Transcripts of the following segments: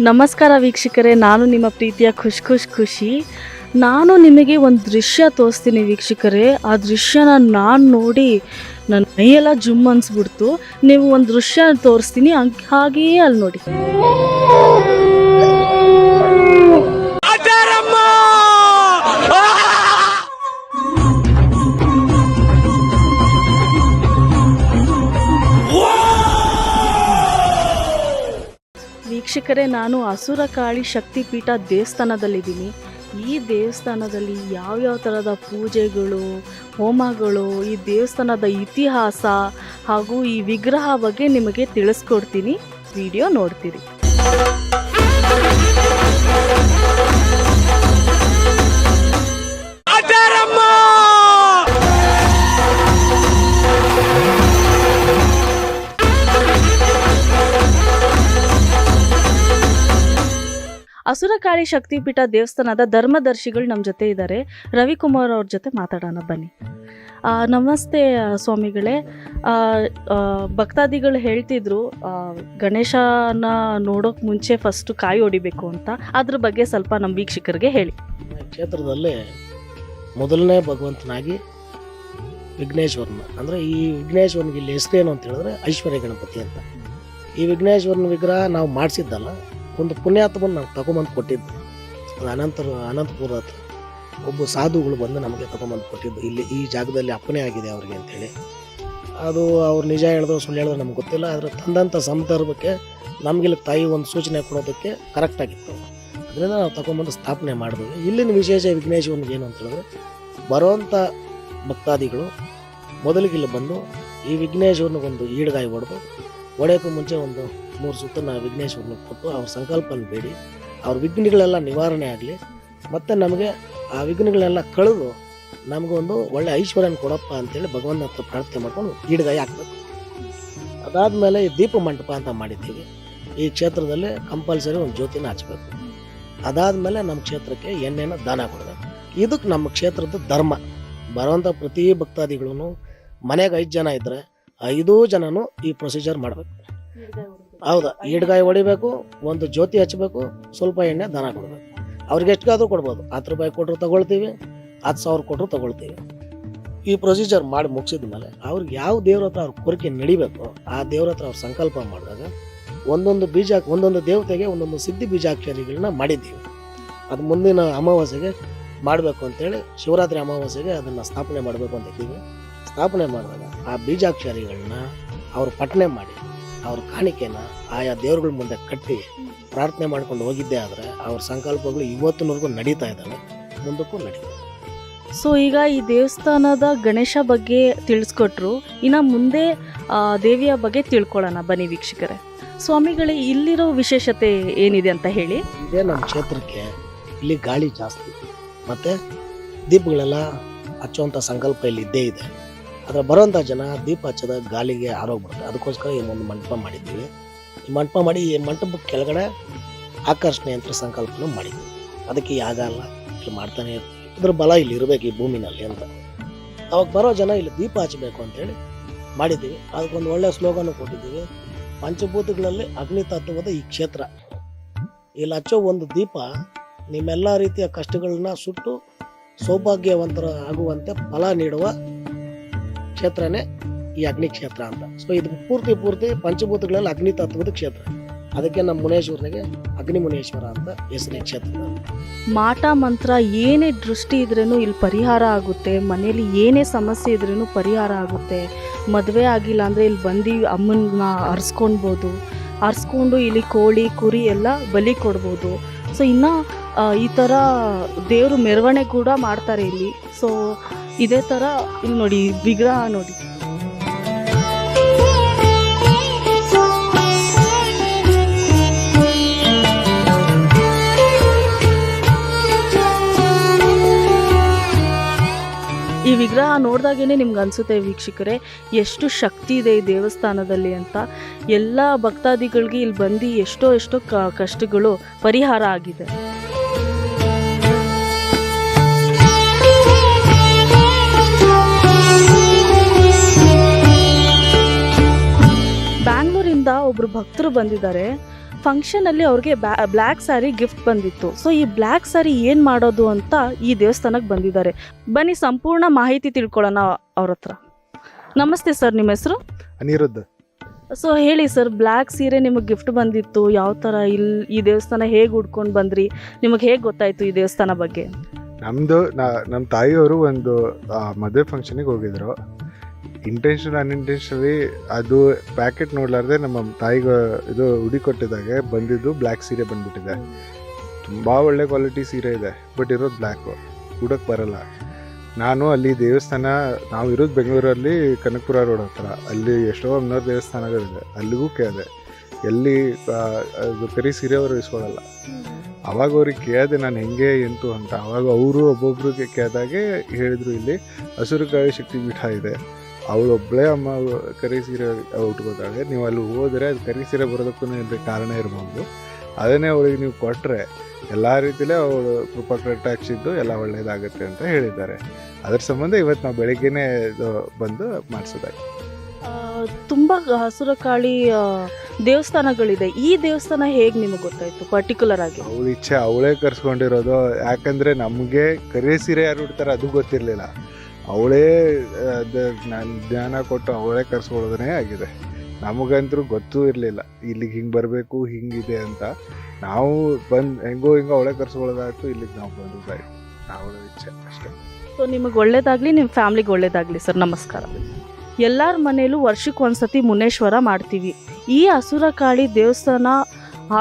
ನಮಸ್ಕಾರ ವೀಕ್ಷಕರೇ, ನಾನು ನಿಮ್ಮ ಪ್ರೀತಿಯ ಖುಷಿ. ನಾನು ನಿಮಗೆ ಒಂದು ದೃಶ್ಯ ತೋರಿಸ್ತೀನಿ ವೀಕ್ಷಕರೇ. ಆ ದೃಶ್ಯನ ನಾನು ನೋಡಿ ನನ್ನ ಮೈಯೆಲ್ಲ ಜುಮ್ ಅನ್ಸ್ಬಿಡ್ತು. ನೀವು ಒಂದು ದೃಶ್ಯ ತೋರಿಸ್ತೀನಿ, ಹಾಗೆಯೇ ಅಲ್ಲಿ ನೋಡಿ. ವೀಕ್ಷಕರೇ, ನಾನು ಅಸುರಕಾಳಿ ಶಕ್ತಿಪೀಠ ದೇವಸ್ಥಾನದಲ್ಲಿದ್ದೀನಿ. ಈ ದೇವಸ್ಥಾನದಲ್ಲಿ ಯಾವ್ಯಾವ ಥರದ ಪೂಜೆಗಳು, ಹೋಮಗಳು, ಈ ದೇವಸ್ಥಾನದ ಇತಿಹಾಸ ಹಾಗೂ ಈ ವಿಗ್ರಹ ಬಗ್ಗೆ ನಿಮಗೆ ತಿಳಿಸ್ಕೊಡ್ತೀನಿ. ವಿಡಿಯೋ ನೋಡ್ತೀರಿ. ಅಸುರಕಾಳಿ ಶಕ್ತಿಪೀಠ ದೇವಸ್ಥಾನದ ಧರ್ಮದರ್ಶಿಗಳು ನಮ್ಮ ಜೊತೆ ಇದ್ದಾರೆ. ರವಿಕುಮಾರ್ ಅವ್ರ ಜೊತೆ ಮಾತಾಡೋಣ ಬನ್ನಿ. ನಮಸ್ತೆ ಸ್ವಾಮಿಗಳೇ. ಭಕ್ತಾದಿಗಳು ಹೇಳ್ತಿದ್ರು ಗಣೇಶನ ನೋಡೋಕೆ ಮುಂಚೆ ಫಸ್ಟು ಕಾಯಿ ಹೊಡಿಬೇಕು ಅಂತ. ಅದ್ರ ಬಗ್ಗೆ ಸ್ವಲ್ಪ ನಮ್ಮ ವೀಕ್ಷಕರಿಗೆ ಹೇಳಿ. ಕ್ಷೇತ್ರದಲ್ಲಿ ಮೊದಲನೇ ಭಗವಂತನಾಗಿ ವಿಘ್ನೇಶ್ವರನ, ಅಂದರೆ ಈ ವಿಘ್ನೇಶ್ವರನಿಗೆ ಇಲ್ಲಿ ಹೆಸರೇನು ಅಂತ ಹೇಳಿದ್ರೆ ಐಶ್ವರ್ಯ ಗಣಪತಿ ಅಂತ. ಈ ವಿಘ್ನೇಶ್ವರನ ವಿಗ್ರಹ ನಾವು ಮಾಡಿಸಿದ್ದಲ್ಲ, ಒಂದು ಪುಣ್ಯಾತ್ಮನ ನಾವು ತಗೊಂಬಂದು ಕೊಟ್ಟಿದ್ದು. ಅದು ಅನಂತಪುರ ಹತ್ರ ಒಬ್ಬ ಸಾಧುಗಳು ಬಂದು ನಮಗೆ ತಗೊಂಬಂದು ಕೊಟ್ಟಿದ್ದು. ಇಲ್ಲಿ ಈ ಜಾಗದಲ್ಲಿ ಅಪ್ಪನೇ ಆಗಿದೆ ಅವ್ರಿಗೆ ಅಂತೇಳಿ. ಅದು ಅವ್ರು ನಿಜ ಹೇಳಿದ್ರು ಸುಳ್ಳು ಹೇಳಿದ್ರು ನಮ್ಗೆ ಗೊತ್ತಿಲ್ಲ. ಆದರೆ ತಂದಂಥ ಸಂದರ್ಭಕ್ಕೆ ನಮಗಿಲ್ಲಿ ತಾಯಿ ಒಂದು ಸೂಚನೆ ಕೊಡೋದಕ್ಕೆ ಕರೆಕ್ಟಾಗಿತ್ತು. ಅದರಿಂದ ನಾವು ತಗೊಂಬಂದು ಸ್ಥಾಪನೆ ಮಾಡಿದ್ವಿ. ಇಲ್ಲಿನ ವಿಶೇಷ ವಿಘ್ನೇಶ್ವರನಿಗೆ ಏನು ಅಂತ ಹೇಳಿದ್ರೆ, ಬರೋವಂಥ ಭಕ್ತಾದಿಗಳು ಮೊದಲಿಗೆ ಇಲ್ಲಿ ಬಂದು ಈ ವಿಘ್ನೇಶ್ವರನಿಗೊಂದು ಈಡ್ಗಾಯಿ ಹೊಡೆಯೋಕ್ಕೂ ಮುಂಚೆ ಒಂದು 3 ಸುತ್ತನ್ನು ವಿಘ್ನೇಶ್ವರನಿಗೆ ಕೊಟ್ಟು ಅವ್ರ ಸಂಕಲ್ಪನ ಬೇಡಿ ಅವ್ರ ವಿಘ್ನಗಳೆಲ್ಲ ನಿವಾರಣೆ ಆಗಲಿ, ಮತ್ತು ನಮಗೆ ಆ ವಿಘ್ನಗಳನ್ನೆಲ್ಲ ಕಳೆದು ನಮಗೊಂದು ಒಳ್ಳೆ ಐಶ್ವರ್ಯನ ಕೊಡಪ್ಪ ಅಂತೇಳಿ ಭಗವಂತನ ಹತ್ರ ಪ್ರಾರ್ಥನೆ ಮಾಡ್ಕೊಂಡು ಈಡ್ಗಾಯಿ ಹಾಕ್ಬೇಕು. ಅದಾದಮೇಲೆ ಈ ದೀಪ ಮಂಟಪ ಅಂತ ಮಾಡಿದ್ದೀವಿ. ಈ ಕ್ಷೇತ್ರದಲ್ಲಿ ಕಂಪಲ್ಸರಿ ಒಂದು ಜ್ಯೋತಿನ ಹಚ್ಬೇಕು. ಅದಾದಮೇಲೆ ನಮ್ಮ ಕ್ಷೇತ್ರಕ್ಕೆ ಎಣ್ಣೆನ ದಾನ ಕೊಡಬೇಕು. ಇದಕ್ಕೆ ನಮ್ಮ ಕ್ಷೇತ್ರದ ಧರ್ಮ. ಬರೋವಂಥ ಪ್ರತಿ ಭಕ್ತಾದಿಗಳು ಮನೆಗೆ 5 ಜನ ಇದ್ದರೆ 5 ಜನನು ಈ ಪ್ರೊಸೀಜರ್ ಮಾಡಬೇಕು. ಹೌದಾ, ಈಡ್ಗಾಯಿ ಹೊಡಿಬೇಕು, ಒಂದು ಜ್ಯೋತಿ ಹಚ್ಚಬೇಕು, ಸ್ವಲ್ಪ ಎಣ್ಣೆ ದಾನ ಕೊಡಬೇಕು. ಅವ್ರಿಗೆ ಎಷ್ಟಾದರೂ ಕೊಡ್ಬೋದು. 10 ರೂಪಾಯಿ ಕೊಟ್ಟರು ತಗೊಳ್ತೀವಿ, 10,000 ಕೊಟ್ಟರು ತಗೊಳ್ತೀವಿ. ಈ ಪ್ರೊಸೀಜರ್ ಮಾಡಿ ಮುಗಿಸಿದ ಮೇಲೆ ಅವ್ರಿಗೆ ಯಾವ ದೇವ್ರ ಹತ್ರ ಅವ್ರ ಕೋರಿಕೆ ನಡಿಬೇಕು ಆ ದೇವ್ರ ಹತ್ರ ಅವ್ರು ಸಂಕಲ್ಪ ಮಾಡಿದಾಗ ಒಂದೊಂದು ದೇವತೆಗೆ ಒಂದೊಂದು ಸಿದ್ಧಿ ಬೀಜಾಕ್ಷರಿಗಳನ್ನ ಮಾಡಿದ್ದೀವಿ. ಅದು ಮುಂದಿನ ಅಮಾವಾಸ್ಯೆಗೆ ಮಾಡಬೇಕು ಅಂತೇಳಿ, ಶಿವರಾತ್ರಿ ಅಮಾವಾಸ್ಯೆಗೆ ಅದನ್ನು ಸ್ಥಾಪನೆ ಮಾಡಬೇಕು ಅಂತ ಇದ್ದೀವಿ. ಸ್ಥಾಪನೆ ಮಾಡಿದಾಗ ಆ ಬೀಜಾಕ್ಷರಿಗಳನ್ನ ಅವ್ರು ಪಠನೆ ಮಾಡಿ ಅವ್ರ ಕಾಣಿಕೆನ ಆಯಾ ದೇವ್ರಗಳ ಮುಂದೆ ಕಟ್ಟಿ ಪ್ರಾರ್ಥನೆ ಮಾಡ್ಕೊಂಡು ಹೋಗಿದ್ದೇ ಆದರೆ ಅವ್ರ ಸಂಕಲ್ಪಗಳು ಇವತ್ತಿನವರೆಗೂ ನಡೀತಾ ಇದ್ದಾವೆ, ಮುಂದಕ್ಕೂ ನಡೀತವೆ. ಸೊ ಈಗ ಈ ದೇವಸ್ಥಾನದ ಗಣೇಶ ಬಗ್ಗೆ ತಿಳಿಸ್ಕೊಟ್ರು. ಇನ್ನು ಮುಂದೆ ದೇವಿಯ ಬಗ್ಗೆ ತಿಳ್ಕೊಳ್ಳೋಣ ಬನ್ನಿ ವೀಕ್ಷಕರೇ. ಸ್ವಾಮಿಗಳೇ, ಇಲ್ಲಿರೋ ವಿಶೇಷತೆ ಏನಿದೆ ಅಂತ ಹೇಳಿ. ಇದೇ ನಮ್ಮ ಕ್ಷೇತ್ರಕ್ಕೆ ಇಲ್ಲಿ ಗಾಳಿ ಜಾಸ್ತಿ, ಮತ್ತು ದೀಪಗಳೆಲ್ಲ ಹಚ್ಚುವಂಥ ಸಂಕಲ್ಪ ಇಲ್ಲಿ ಇದ್ದೇ ಇದೆ. ಆದರೆ ಬರೋವಂಥ ಜನ ದೀಪ ಹಚ್ಚದ ಗಾಳಿಗೆ ಆರೋಗ್ಬಿಡುತ್ತೆ. ಅದಕ್ಕೋಸ್ಕರ ಈ ಒಂದು ಮಂಟಪ ಮಾಡಿದ್ದೀವಿ. ಈ ಮಂಟಪ ಮಾಡಿ ಈ ಮಂಟಪದ ಕೆಳಗಡೆ ಆಕರ್ಷಣೆ ಅಂತ ಸಂಕಲ್ಪನೂ ಮಾಡಿದ್ದೀವಿ. ಅದಕ್ಕೆ ಯಾಗ ಅಲ್ಲ, ಇಲ್ಲಿ ಮಾಡ್ತಾನೆ ಇದ್ರ ಬಲ ಇಲ್ಲಿ ಇರಬೇಕು ಈ ಭೂಮಿನಲ್ಲಿ ಅಂತ. ಅವಾಗ ಬರೋ ಜನ ಇಲ್ಲಿ ದೀಪ ಹಚ್ಚಬೇಕು ಅಂತೇಳಿ ಮಾಡಿದ್ದೀವಿ. ಅದಕ್ಕೊಂದು ಒಳ್ಳೆಯ ಸ್ಲೋಗನ್ನು ಕೊಟ್ಟಿದ್ದೀವಿ. ಪಂಚಭೂತಗಳಲ್ಲಿ ಅಗ್ನಿ ತತ್ವದ ಈ ಕ್ಷೇತ್ರ. ಇಲ್ಲಿ ಹಚ್ಚೋ ಒಂದು ದೀಪ ನಿಮ್ಮೆಲ್ಲ ರೀತಿಯ ಕಷ್ಟಗಳನ್ನ ಸುಟ್ಟು ಸೌಭಾಗ್ಯವಂತರ ಆಗುವಂತೆ ಫಲ ನೀಡುವ ಕ್ಷೇತ್ರನೇ ಈ ಅಗ್ನಿ ಕ್ಷೇತ್ರ ಅಂತ. ಸೊ ಇದು ಪೂರ್ತಿ ಪಂಚಭೂತಗಳಲ್ಲಿ ಅಗ್ನಿ ತತ್ವದ ಕ್ಷೇತ್ರ. ಅದಕ್ಕೆ ನಮ್ಮ ಮುನೇಶ್ವರನಿಗೆ ಅಗ್ನಿ ಮುನೇಶ್ವರ ಅಂತ ಹೆಸರು ಈ ಕ್ಷೇತ್ರ. ಮಾಟ ಮಂತ್ರ ಏನೇ ದೃಷ್ಟಿ ಇದ್ರೂ ಇಲ್ಲಿ ಪರಿಹಾರ ಆಗುತ್ತೆ. ಮನೆಯಲ್ಲಿ ಏನೇ ಸಮಸ್ಯೆ ಇದ್ರೂ ಪರಿಹಾರ ಆಗುತ್ತೆ. ಮದುವೆ ಆಗಿಲ್ಲ ಅಂದರೆ ಇಲ್ಲಿ ಬಂದು ಅಮ್ಮನ ಅರ್ಸ್ಕೊಂಡು ಇಲ್ಲಿ ಕೋಳಿ ಕುರಿ ಎಲ್ಲ ಬಲಿ ಕೊಡ್ಬೋದು. ಸೊ ಇನ್ನು ಈ ಥರ ದೇವರು ಮೆರವಣಿಗೆ ಕೂಡ ಮಾಡ್ತಾರೆ ಇಲ್ಲಿ. ಸೊ ಇದೇ ಥರ ಇಲ್ಲಿ ನೋಡಿ ವಿಗ್ರಹ ನೋಡಿ. ಈ ವಿಗ್ರಹ ನೋಡಿದಾಗೇ ನಿಮ್ಗೆ ಅನಿಸುತ್ತೆ ವೀಕ್ಷಕರೇ, ಎಷ್ಟು ಶಕ್ತಿ ಇದೆ ಈ ದೇವಸ್ಥಾನದಲ್ಲಿ ಅಂತ. ಎಲ್ಲ ಭಕ್ತಾದಿಗಳಿಗೆ ಇಲ್ಲಿ ಬಂದು ಎಷ್ಟೋ ಕಷ್ಟಗಳು ಪರಿಹಾರ ಆಗಿದೆ. ಒಬ್ಬರು ಭಕ್ತರು ಬಂದಿದ್ದಾರೆ. ಫಂಕ್ಷನಲ್ಲಿ ಅವ್ರಿಗೆ ಬ್ಲ್ಯಾಕ್ ಸ್ಯಾರಿ ಗಿಫ್ಟ್ ಬಂದಿತ್ತು. ಸೊ ಈ ಬ್ಲ್ಯಾಕ್ ಸ್ಯಾರಿ ಏನು ಮಾಡೋದು ಅಂತ ಈ ದೇವಸ್ಥಾನಕ್ಕೆ ಬಂದಿದ್ದಾರೆ. ಬನ್ನಿ ಸಂಪೂರ್ಣ ಮಾಹಿತಿ ತಿಳ್ಕೊಳ್ಳೋಣ ಅವ್ರ ಹತ್ರ. ನಮಸ್ತೆ ಸರ್, ನಿಮ್ಮ ಹೆಸರು? ಅನಿರುದ್ಧ. ಸೊ ಹೇಳಿ ಸರ್, ಬ್ಲ್ಯಾಕ್ ಸೀರೆ ನಿಮಗೆ ಗಿಫ್ಟ್ ಬಂದಿತ್ತು, ಯಾವ ಥರ ಈ ದೇವಸ್ಥಾನ ಹೇಗೆ ಉಡ್ಕೊಂಡು ಬಂದ್ರಿ, ನಿಮಗೆ ಹೇಗೆ ಗೊತ್ತಾಯಿತು ಈ ದೇವಸ್ಥಾನ ಬಗ್ಗೆ? ನಮ್ಮ ತಾಯಿಯವರು ಒಂದು ಮದುವೆ ಫಂಕ್ಷನಿಗೆ ಹೋಗಿದ್ರು. ಅನ್ಇಂಟೆನ್ಷನಲಿ ಅದು ಪ್ಯಾಕೆಟ್ ನೋಡ್ಲಾರ್ದೆ ನಮ್ಮ ತಾಯಿಗೆ ಇದು ಉಡಿ ಕೊಟ್ಟಿದ್ದಾಗೆ ಬಂದಿದ್ದು ಬ್ಲ್ಯಾಕ್ ಸೀರೆ ಬಂದ್ಬಿಟ್ಟಿದೆ. ತುಂಬ ಒಳ್ಳೆ ಕ್ವಾಲಿಟಿ ಸೀರೆ ಇದೆ, ಬಟ್ ಇರೋದು ಬ್ಲ್ಯಾಕು, ಉಡೋಕ್ಕೆ ಬರಲ್ಲ. ನಾನು ಅಲ್ಲಿ ದೇವಸ್ಥಾನ, ನಾವು ಇರೋದು ಬೆಂಗಳೂರಲ್ಲಿ ಕನಕಪುರ ರೋಡ್ ಹತ್ರ, ಅಲ್ಲಿ ಎಷ್ಟೋ 100 ದೇವಸ್ಥಾನಗಳಿದೆ. ಅಲ್ಲಿಗೂ ಕೇಳಿದೆ, ಎಲ್ಲಿ ಅದು ಕರಿ ಸೀರೆ ಅವರು ಇಸ್ಕೊಳ್ಳಲ್ಲ. ಅವಾಗ ಅವ್ರಿಗೆ ಕೇಳಿದೆ ನಾನು ಹೆಂಗೆ ಎಂತು ಅಂತ. ಅವಾಗ ಅವರು ಒಬ್ಬೊಬ್ರಿಗೆ ಕೇಳಿದಾಗೆ ಹೇಳಿದರು, ಇಲ್ಲಿ ಹಸುರುಕಾಳಿ ಶಕ್ತಿಪೀಠ ಇದೆ, ಅವಳೊಬ್ಬಳೇ ಅಮ್ಮ ಕರಿ ಸೀರೆ ಉಟ್ಕೋತಾಳೆ, ನೀವು ಅಲ್ಲಿ ಹೋದರೆ ಅದು ಕರಿ ಸೀರೆ ಬರೋದಕ್ಕೂ ಕಾರಣ ಇರ್ಬೋದು. ಅದನ್ನೇ ಅವಳಿಗೆ ನೀವು ಕೊಟ್ಟರೆ ಎಲ್ಲ ರೀತಿಲೇ ಅವಳು ಕೃಪಾ ಕಟಾಕ್ಷಿದ್ದು ಎಲ್ಲ ಒಳ್ಳೆಯದಾಗುತ್ತೆ ಅಂತ ಹೇಳಿದ್ದಾರೆ. ಅದರ ಸಂಬಂಧ ಇವತ್ತು ನಾವು ಬೆಳಗ್ಗೆನೇ ಬಂದು ಮಾಡಿಸೋದಾಗಿ. ತುಂಬ ಹಸುರಕಾಳಿ ದೇವಸ್ಥಾನಗಳಿದೆ, ಈ ದೇವಸ್ಥಾನ ಹೇಗೆ ನಿಮಗೆ ಗೊತ್ತಾಯಿತು ಪರ್ಟಿಕ್ಯುಲರ್ ಆಗಿ? ಅವಳ ಇಚ್ಛೆ, ಅವಳೇ ಕರ್ಸ್ಕೊಂಡಿರೋದು. ಯಾಕಂದರೆ ನಮಗೆ ಕರಿ ಸೀರೆ ಯಾರು ಉಡ್ತಾರೆ ಅದು ಗೊತ್ತಿರಲಿಲ್ಲ. ಅವಳೇ ನಾನು ಜ್ಞಾನ ಕೊಟ್ಟು ಅವಳೇ ಕರ್ಸ್ಕೊಳ್ಳೋದೇ ಆಗಿದೆ. ನಮಗಂತೂ ಗೊತ್ತೂ ಇರಲಿಲ್ಲ ಇಲ್ಲಿಗೆ ಹಿಂಗೆ ಬರಬೇಕು, ಹಿಂಗಿದೆ ಅಂತ. ನಾವು ಹೆಂಗೋ ಅವಳೇ ಕರ್ಸ್ಕೊಳ್ಳೋದಾಯ್ತು, ಇಲ್ಲಿಗೆ ನಾವು ಬಂದಿದ್ದಾಯ್ತು. ಅವಳ ಇಚ್ಛೆ ಅಷ್ಟೇ. ಸೊ ನಿಮಗೆ ಒಳ್ಳೇದಾಗಲಿ, ನಿಮ್ಮ ಫ್ಯಾಮ್ಲಿಗೆ ಒಳ್ಳೇದಾಗಲಿ ಸರ್. ನಮಸ್ಕಾರ. ಎಲ್ಲರ ಮನೇಲೂ ವರ್ಷಕ್ಕೊಂದ್ಸತಿ ಮುನೇಶ್ವರ ಮಾಡ್ತೀವಿ. ಈ ಹಸುರಕಾಳಿ ದೇವಸ್ಥಾನ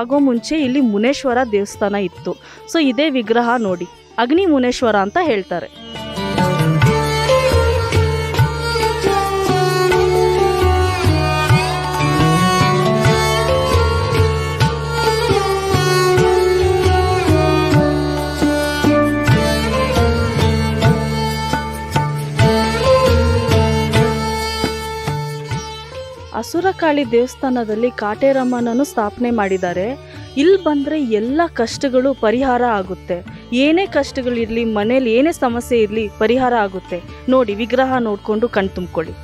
ಆಗೋ ಮುಂಚೆ ಇಲ್ಲಿ ಮುನೇಶ್ವರ ದೇವಸ್ಥಾನ ಇತ್ತು. ಸೊ ಇದೇ ವಿಗ್ರಹ ನೋಡಿ, ಅಗ್ನಿ ಮುನೇಶ್ವರ ಅಂತ ಹೇಳ್ತಾರೆ. ಹಸುರಕಾಳಿ ದೇವಸ್ಥಾನದಲ್ಲಿ ಕಾಟೇರಮ್ಮನನ್ನು ಸ್ಥಾಪನೆ ಮಾಡಿದ್ದಾರೆ. ಇಲ್ಲಿ ಬಂದರೆ ಎಲ್ಲ ಕಷ್ಟಗಳು ಪರಿಹಾರ ಆಗುತ್ತೆ. ಏನೇ ಕಷ್ಟಗಳಿರಲಿ, ಮನೇಲಿ ಏನೇ ಸಮಸ್ಯೆ ಇರಲಿ, ಪರಿಹಾರ ಆಗುತ್ತೆ. ನೋಡಿ, ವಿಗ್ರಹ ನೋಡಿಕೊಂಡು ಕಣ್ ತುಂಬ್ಕೊಳ್ಳಿ.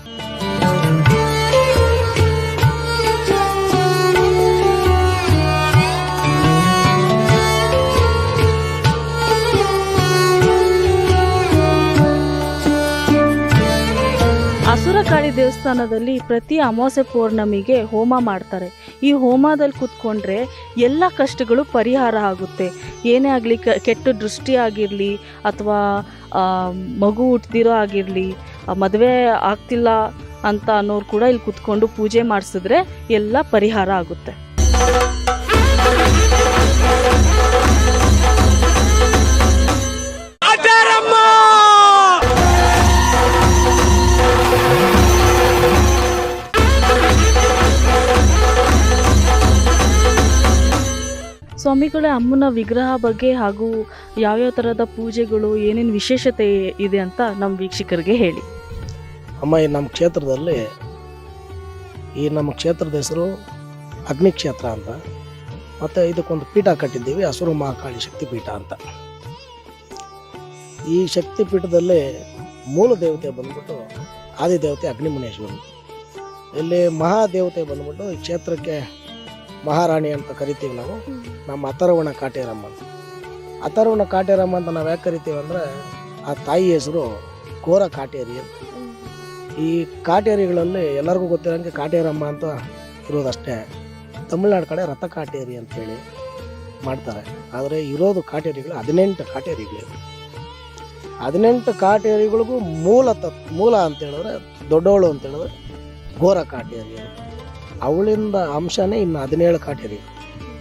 ಹಸುರಕಾಳಿ ದೇವಸ್ಥಾನದಲ್ಲಿ ಪ್ರತಿ ಅಮಾವಾಸ್ಯೆ ಪೌರ್ಣಮಿಗೆ ಹೋಮ ಮಾಡ್ತಾರೆ. ಈ ಹೋಮದಲ್ಲಿ ಕೂತ್ಕೊಂಡ್ರೆ ಎಲ್ಲ ಕಷ್ಟಗಳು ಪರಿಹಾರ ಆಗುತ್ತೆ. ಏನೇ ಆಗಲಿ, ಕೆಟ್ಟ ದೃಷ್ಟಿ ಆಗಿರಲಿ, ಅಥವಾ ಮಗು ಹುಟ್ಟದಿರೋ ಆಗಿರಲಿ, ಮದುವೆ ಆಗ್ತಿಲ್ಲ ಅಂತ ಅನ್ನೋರು ಕೂಡ ಇಲ್ಲಿ ಕೂತ್ಕೊಂಡು ಪೂಜೆ ಮಾಡಿಸಿದ್ರೆ ಎಲ್ಲ ಪರಿಹಾರ ಆಗುತ್ತೆ. ಸ್ವಾಮಿಗಳೇ, ಅಮ್ಮನ ವಿಗ್ರಹ ಬಗ್ಗೆ ಹಾಗೂ ಯಾವ್ಯಾವ ಥರದ ಪೂಜೆಗಳು, ಏನೇನು ವಿಶೇಷತೆ ಇದೆ ಅಂತ ನಮ್ಮ ವೀಕ್ಷಕರಿಗೆ ಹೇಳಿ. ಅಮ್ಮ, ಈ ನಮ್ಮ ಕ್ಷೇತ್ರದಲ್ಲಿ, ಈ ನಮ್ಮ ಕ್ಷೇತ್ರದ ಹೆಸರು ಅಗ್ನಿ ಕ್ಷೇತ್ರ ಅಂತ. ಮತ್ತು ಇದಕ್ಕೊಂದು ಪೀಠ ಕಟ್ಟಿದ್ದೀವಿ, ಹಸುರು ಮಹಾಕಾಳಿ ಶಕ್ತಿಪೀಠ ಅಂತ. ಈ ಶಕ್ತಿಪೀಠದಲ್ಲಿ ಮೂಲ ದೇವತೆ ಬಂದ್ಬಿಟ್ಟು ಆದಿದೇವತೆ ಅಗ್ನಿ ಮುನೇಶ್ವರನು. ಇಲ್ಲಿ ಮಹಾದೇವತೆ ಬಂದ್ಬಿಟ್ಟು ಈ ಕ್ಷೇತ್ರಕ್ಕೆ ಮಹಾರಾಣಿ ಅಂತ ಕರಿತೀವಿ ನಾವು. ನಮ್ಮ ಅಥರ್ವಣ ಕಾಟೇರಮ್ಮ ಅಂತ. ಅಥರ್ವಣ ಕಾಟೇರಮ್ಮ ಅಂತ ನಾವು ಯಾಕೆ ಕರಿತೀವಿ ಅಂದರೆ, ಆ ತಾಯಿ ಹೆಸರು ಘೋರ ಕಾಟೇರಿ ಅಂತ. ಈ ಕಾಟೇರಿಗಳಲ್ಲಿ ಎಲ್ಲರಿಗೂ ಗೊತ್ತಿರೋಂಗೆ ಕಾಟೇರಮ್ಮ ಅಂತ ಇರೋದಷ್ಟೇ. ತಮಿಳ್ನಾಡು ಕಡೆ ರಥ ಕಾಟೇರಿ ಅಂತೇಳಿ ಮಾಡ್ತಾರೆ. ಆದರೆ ಇರೋದು ಕಾಟೇರಿಗಳು 18 ಕಾಟೇರಿಗಳಿವೆ. 18 ಕಾಟೇರಿಗಳಿಗೂ ಮೂಲ ಅಂತ ಹೇಳಿದ್ರೆ, ದೊಡ್ಡವಳು ಅಂತ ಹೇಳಿದ್ರೆ ಘೋರ ಕಾಟೇರಿ. ಅವಳಿಂದ ಅಂಶನೇ ಇನ್ನು 17 ಕಾಟೇರಿ.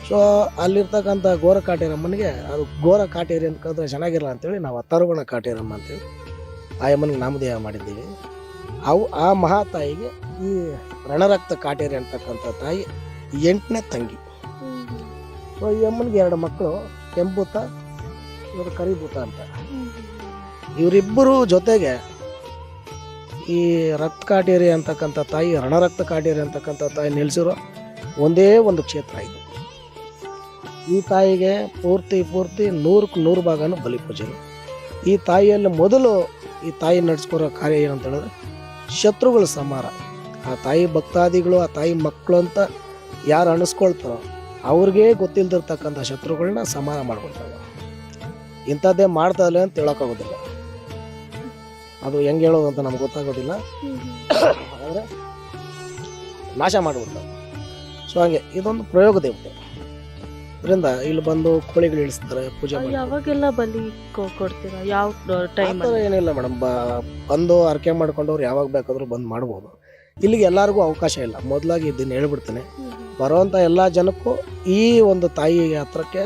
ಸೊ ಅಲ್ಲಿರ್ತಕ್ಕಂಥ ಘೋರ ಕಾಟೇರಮ್ಮನಿಗೆ ಅದು ಘೋರ ಕಾಟೇರಿ ಅಂತ ಕರೆದ್ರೆ ಚೆನ್ನಾಗಿರಲ್ಲ ಅಂತೇಳಿ ನಾವು ಅಥರ್ವಣ ಕಾಟೇರಮ್ಮ ಅಂತೇಳಿ ಆ ಅಮ್ಮನಿಗೆ ನಾಮಧೇಯ ಮಾಡಿದ್ದೀವಿ. ಆ ಮಹಾತಾಯಿಗೆ ಈ ರಣರಕ್ತ ಕಾಟೇರಿ ಅಂತಕ್ಕಂಥ ತಾಯಿ 8ನೇ ತಂಗಿ. ಸೊ ಈ ಅಮ್ಮನಿಗೆ 2 ಮಕ್ಕಳು, ಕೆಂಪುತ, ಇವರು ಕರಿಭೂತ ಅಂತ. ಇವರಿಬ್ಬರು ಜೊತೆಗೆ ಈ ರಕ್ತ ಕಾಟೇರಿ ಅಂತಕ್ಕಂಥ ತಾಯಿ, ರಣರಕ್ತ ಕಾಟೇರಿ ಅಂತಕ್ಕಂಥ ತಾಯಿ ನಿಲ್ಲಿಸಿರೋ ಒಂದೇ ಒಂದು ಕ್ಷೇತ್ರ ಇದು. ಈ ತಾಯಿಗೆ ಪೂರ್ತಿ 100ಕ್ಕೆ 100 ಭಾಗನೂ ಬಲಿಪೂಜನೆ. ಈ ತಾಯಿಯಲ್ಲಿ ಮೊದಲು ಈ ತಾಯಿ ನಡೆಸ್ಕೊರೋ ಕಾರ್ಯ ಏನಂತ ಹೇಳಿದ್ರೆ ಶತ್ರುಗಳ ಸಂಹಾರ. ಆ ತಾಯಿ ಭಕ್ತಾದಿಗಳು, ಆ ತಾಯಿ ಮಕ್ಕಳು ಅಂತ ಯಾರು ಅನಿಸ್ಕೊಳ್ತಾರೋ ಅವ್ರಿಗೆ ಗೊತ್ತಿಲ್ದಿರ್ತಕ್ಕಂಥ ಶತ್ರುಗಳನ್ನ ಸಮಾನ ಮಾಡ್ಕೊಳ್ತಾವೆ. ಇಂಥದ್ದೇ ಮಾಡ್ತಾಯಿಲ್ಲ ಅಂತ ಹೇಳೋಕ್ಕಾಗೋದಿಲ್ಲ, ಅದು ಹೆಂಗೆ ಹೇಳೋದು ಅಂತ ನಮ್ಗೆ ಗೊತ್ತಾಗೋದಿಲ್ಲ. ಆದರೆ ನಾಶ ಮಾಡಿಬಿಡ್ತಾವೆ. ಸೊ ಹಾಗೆ ಇದೊಂದು ಪ್ರಯೋಗ ದೇವತೆ. ಇದರಿಂದ ಇಲ್ಲಿ ಬಂದು ಕೋಳಿಗಳು ಇಳಿಸ್ತಾರೆ, ಪೂಜೆ ಮಾಡ್ತಾರೆ. ಯಾವಾಗೆಲ್ಲ ಬಲಿ ಕೊಡ್ತೀರಾ? ಯಾವ ಟೈಮ್? ಆ ಥರ ಏನಿಲ್ಲ ಮೇಡಮ್, ಬಂದು ಅರ್ಕೆ ಮಾಡ್ಕೊಂಡವ್ರು ಯಾವಾಗ ಬೇಕಾದರೂ ಬಂದು ಮಾಡ್ಬೋದು. ಇಲ್ಲಿಗೆ ಎಲ್ಲರಿಗೂ ಅವಕಾಶ ಇಲ್ಲ. ಮೊದಲಾಗಿ ಇದನ್ನು ಹೇಳ್ಬಿಡ್ತೀನಿ, ಬರೋವಂಥ ಎಲ್ಲ ಜನಕ್ಕೂ ಈ ಒಂದು ತಾಯಿ ಹತ್ರಕ್ಕೆ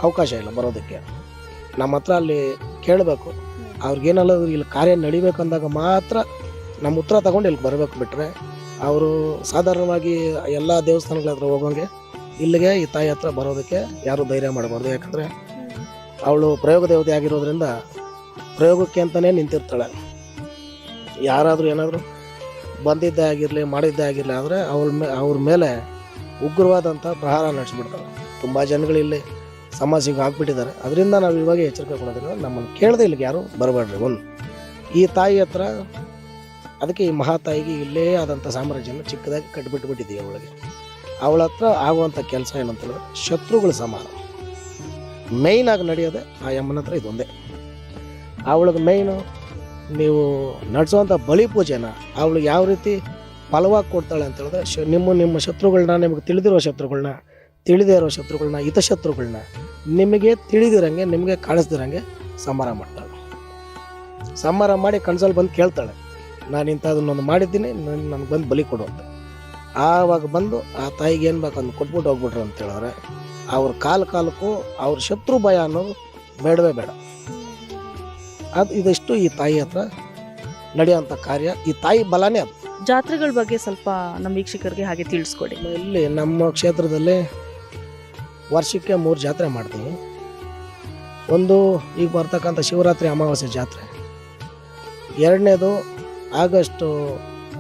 ಅವಕಾಶ ಇಲ್ಲ ಬರೋದಕ್ಕೆ. ನಮ್ಮ ಹತ್ರ ಅಲ್ಲಿ ಕೇಳಬೇಕು, ಅವ್ರಿಗೇನಲ್ಲ ಇಲ್ಲಿ ಕಾರ್ಯ ನಡಿಬೇಕಂದಾಗ ಮಾತ್ರ ನಮ್ಮ ಉತ್ತರ ತಗೊಂಡು ಇಲ್ಲಿ ಬರಬೇಕು. ಬಿಟ್ಟರೆ ಅವರು ಸಾಧಾರಣವಾಗಿ ಎಲ್ಲ ದೇವಸ್ಥಾನಗಳ ಹತ್ರ ಹೋಗೋಂಗೆ ಇಲ್ಲಿಗೆ ಈ ತಾಯಿ ಹತ್ರ ಬರೋದಕ್ಕೆ ಯಾರೂ ಧೈರ್ಯ ಮಾಡಬಾರ್ದು. ಯಾಕಂದರೆ ಅವಳು ಪ್ರಯೋಗ ದೇವತೆ ಆಗಿರೋದ್ರಿಂದ ಪ್ರಯೋಗಕ್ಕೆ ಅಂತಲೇ ನಿಂತಿರ್ತಾಳೆ. ಯಾರಾದರೂ ಏನಾದರೂ ಬಂದಿದ್ದೇ ಆಗಿರಲಿ ಮಾಡಿದ್ದೇ ಆಗಿರಲಿ ಆದರೆ ಅವ್ರ ಮೇಲೆ ಉಗ್ರವಾದಂಥ ಪ್ರಹಾರ ನಡೆಸಿಬಿಡ್ತಾಳೆ. ತುಂಬ ಜನಗಳು ಇಲ್ಲಿ ಸಮಸ್ಯೆಗೆ ಹಾಕ್ಬಿಟ್ಟಿದ್ದಾರೆ. ಅದರಿಂದ ನಾವು ಇವಾಗ ಎಚ್ಚರಿಕೆ ಕೊಡೋದಿಲ್ಲ, ನಮ್ಮನ್ನು ಕೇಳದೆ ಇಲ್ಲಿಗೆ ಯಾರು ಬರಬೇಡ್ರಿ. ಒಂದು ಈ ತಾಯಿ ಹತ್ರ, ಅದಕ್ಕೆ ಈ ಮಹಾತಾಯಿಗೆ ಇಲ್ಲೇ ಆದಂಥ ಸಾಮ್ರಾಜ್ಯನ ಚಿಕ್ಕದಾಗಿ ಕಟ್ಟಿಬಿಟ್ಬಿಟ್ಟಿದ್ದೀವಿ ಅವಳಿಗೆ. ಅವಳ ಹತ್ರ ಆಗುವಂಥ ಕೆಲಸ ಏನಂತಂದರೆ ಶತ್ರುಗಳ ಸಮಾನ ಮೇಯ್ನಾಗಿ ನಡೆಯೋದೆ ಆ ಯಮ್ಮನ ಹತ್ರ ಇದೊಂದೇ. ಅವಳಿಗೆ ಮೇಯ್ನು ನೀವು ನಡೆಸುವಂಥ ಬಲಿ ಪೂಜೆನ ಅವಳು ಯಾವ ರೀತಿ ಫಲವಾಗಿ ಕೊಡ್ತಾಳೆ ಅಂತ ಹೇಳಿದ್ರೆ, ನಿಮ್ಮ ಶತ್ರುಗಳನ್ನ, ನಿಮಗೆ ತಿಳಿದಿರೋ ಶತ್ರುಗಳನ್ನ, ತಿಳಿದೇ ಇರೋ ಶತ್ರುಗಳನ್ನ, ಹಿತಶತ್ರುಗಳನ್ನ ನಿಮಗೆ ತಿಳಿದಿರಂಗೆ, ನಿಮಗೆ ಕಾಣಿಸ್ದಿರಂಗೆ ಸಂಹಾರ ಮಾಡ್ತಾಳೆ. ಸಂಹಾರ ಮಾಡಿ ಕನ್ಸಲ್ಲಿ ಬಂದು ಕೇಳ್ತಾಳೆ, ನಾನು ಇಂಥದನ್ನೊಂದು ಮಾಡಿದ್ದೀನಿ, ನನಗೆ ಬಂದು ಬಲಿ ಕೊಡು ಅಂತ. ಆವಾಗ ಬಂದು ಆ ತಾಯಿಗೆ ಏನು ಬೇಕು ಅಂದು ಕೊಟ್ಬಿಟ್ಟು ಹೋಗ್ಬಿಟ್ರು ಅಂತ ಹೇಳಿದ್ರೆ ಅವ್ರ ಕಾಲಕ್ಕೂ ಅವ್ರ ಶತ್ರು ಭಯ ಅನ್ನೋದು ಬೇಡವೇ ಬೇಡ. ಇದಿಷ್ಟು ಈ ತಾಯಿ ಹತ್ರ ನಡೆಯುವಂಥ ಕಾರ್ಯ. ಈ ತಾಯಿ ಬಲನೇ ಅದು. ಜಾತ್ರೆಗಳ ಬಗ್ಗೆ ಸ್ವಲ್ಪ ನಮ್ಮ ವೀಕ್ಷಕರಿಗೆ ಹಾಗೆ ತಿಳಿಸ್ಕೊಡಿ. ಇಲ್ಲಿ ನಮ್ಮ ಕ್ಷೇತ್ರದಲ್ಲಿ ವರ್ಷಕ್ಕೆ 3 ಜಾತ್ರೆ ಮಾಡ್ತೀವಿ. ಒಂದು ಈಗ ಬರ್ತಕ್ಕಂಥ ಶಿವರಾತ್ರಿ ಅಮಾವಾಸ್ಯೆ ಜಾತ್ರೆ, ಎರಡನೇದು ಆಗಸ್ಟ್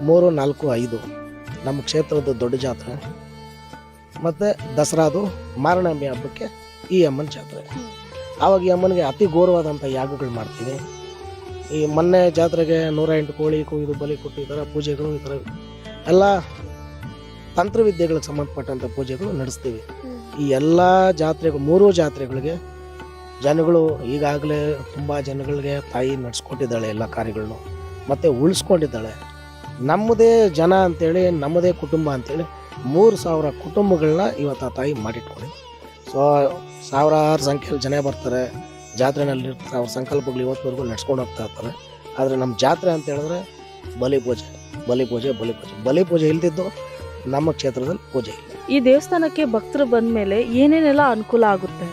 3, 4, 5 ನಮ್ಮ ಕ್ಷೇತ್ರದ ದೊಡ್ಡ ಜಾತ್ರೆ, ಮತ್ತು ದಸರಾದು ಮಾರಣಾಂಬಿ ಹಬ್ಬಕ್ಕೆ ಈ ಅಮ್ಮನ ಜಾತ್ರೆ. ಆವಾಗ ಈ ಅಮ್ಮನಿಗೆ ಅತಿ ಘೋರವಾದಂಥ ಯಾಗಗಳು ಮಾಡ್ತೀವಿ. ಈ ಮೊನ್ನೆ ಜಾತ್ರೆಗೆ 108 ಕೋಳಿ ಕೊಯ್ದು ಬಲಿ ಕೊಟ್ಟು ಈ ಥರ ಪೂಜೆಗಳು, ಈ ಥರ ಎಲ್ಲ ತಂತ್ರವಿದ್ಯೆಗಳಿಗೆ ಸಂಬಂಧಪಟ್ಟಂಥ ಪೂಜೆಗಳು ನಡೆಸ್ತೀವಿ. ಈ ಎಲ್ಲ ಜಾತ್ರೆಗಳು, 3 ಜಾತ್ರೆಗಳಿಗೆ ಜನಗಳು ಈಗಾಗಲೇ ತುಂಬ ಜನಗಳಿಗೆ ತಾಯಿ ನಡೆಸ್ಕೊಟ್ಟಿದ್ದಾಳೆ ಎಲ್ಲ ಕಾರ್ಯಗಳನ್ನು, ಮತ್ತು ಉಳಿಸ್ಕೊಂಡಿದ್ದಾಳೆ. ನಮ್ಮದೇ ಜನ ಅಂಥೇಳಿ, ನಮ್ಮದೇ ಕುಟುಂಬ ಅಂಥೇಳಿ 3000 ಕುಟುಂಬಗಳನ್ನ ಇವತ್ತು ಆ ತಾಯಿ ಮಾಡಿಟ್ಕೊಳ್ಳಿ. ಸೊ ಸಾವಿರಾರು ಸಂಖ್ಯೆಯಲ್ಲಿ ಜನ ಬರ್ತಾರೆ ಜಾತ್ರೆನಲ್ಲಿ, ಅವ್ರ ಸಂಕಲ್ಪಗಳು ಇವತ್ತುವರೆಗೂ ನಡ್ಸ್ಕೊಂಡು ಹೋಗ್ತಾ ಇರ್ತಾರೆ. ಆದರೆ ನಮ್ಮ ಜಾತ್ರೆ ಅಂತ ಹೇಳಿದ್ರೆ ಬಲಿ ಪೂಜೆ, ಬಲಿ ಪೂಜೆ, ಬಲಿ ಪೂಜೆ. ಬಲಿ ಪೂಜೆ ಇಲ್ದಿದ್ದು ನಮ್ಮ ಕ್ಷೇತ್ರದಲ್ಲಿ ಪೂಜೆ ಇಲ್ಲ. ಈ ದೇವಸ್ಥಾನಕ್ಕೆ ಭಕ್ತರು ಬಂದ ಮೇಲೆ ಏನೇನೆಲ್ಲ ಅನುಕೂಲ ಆಗುತ್ತೆ?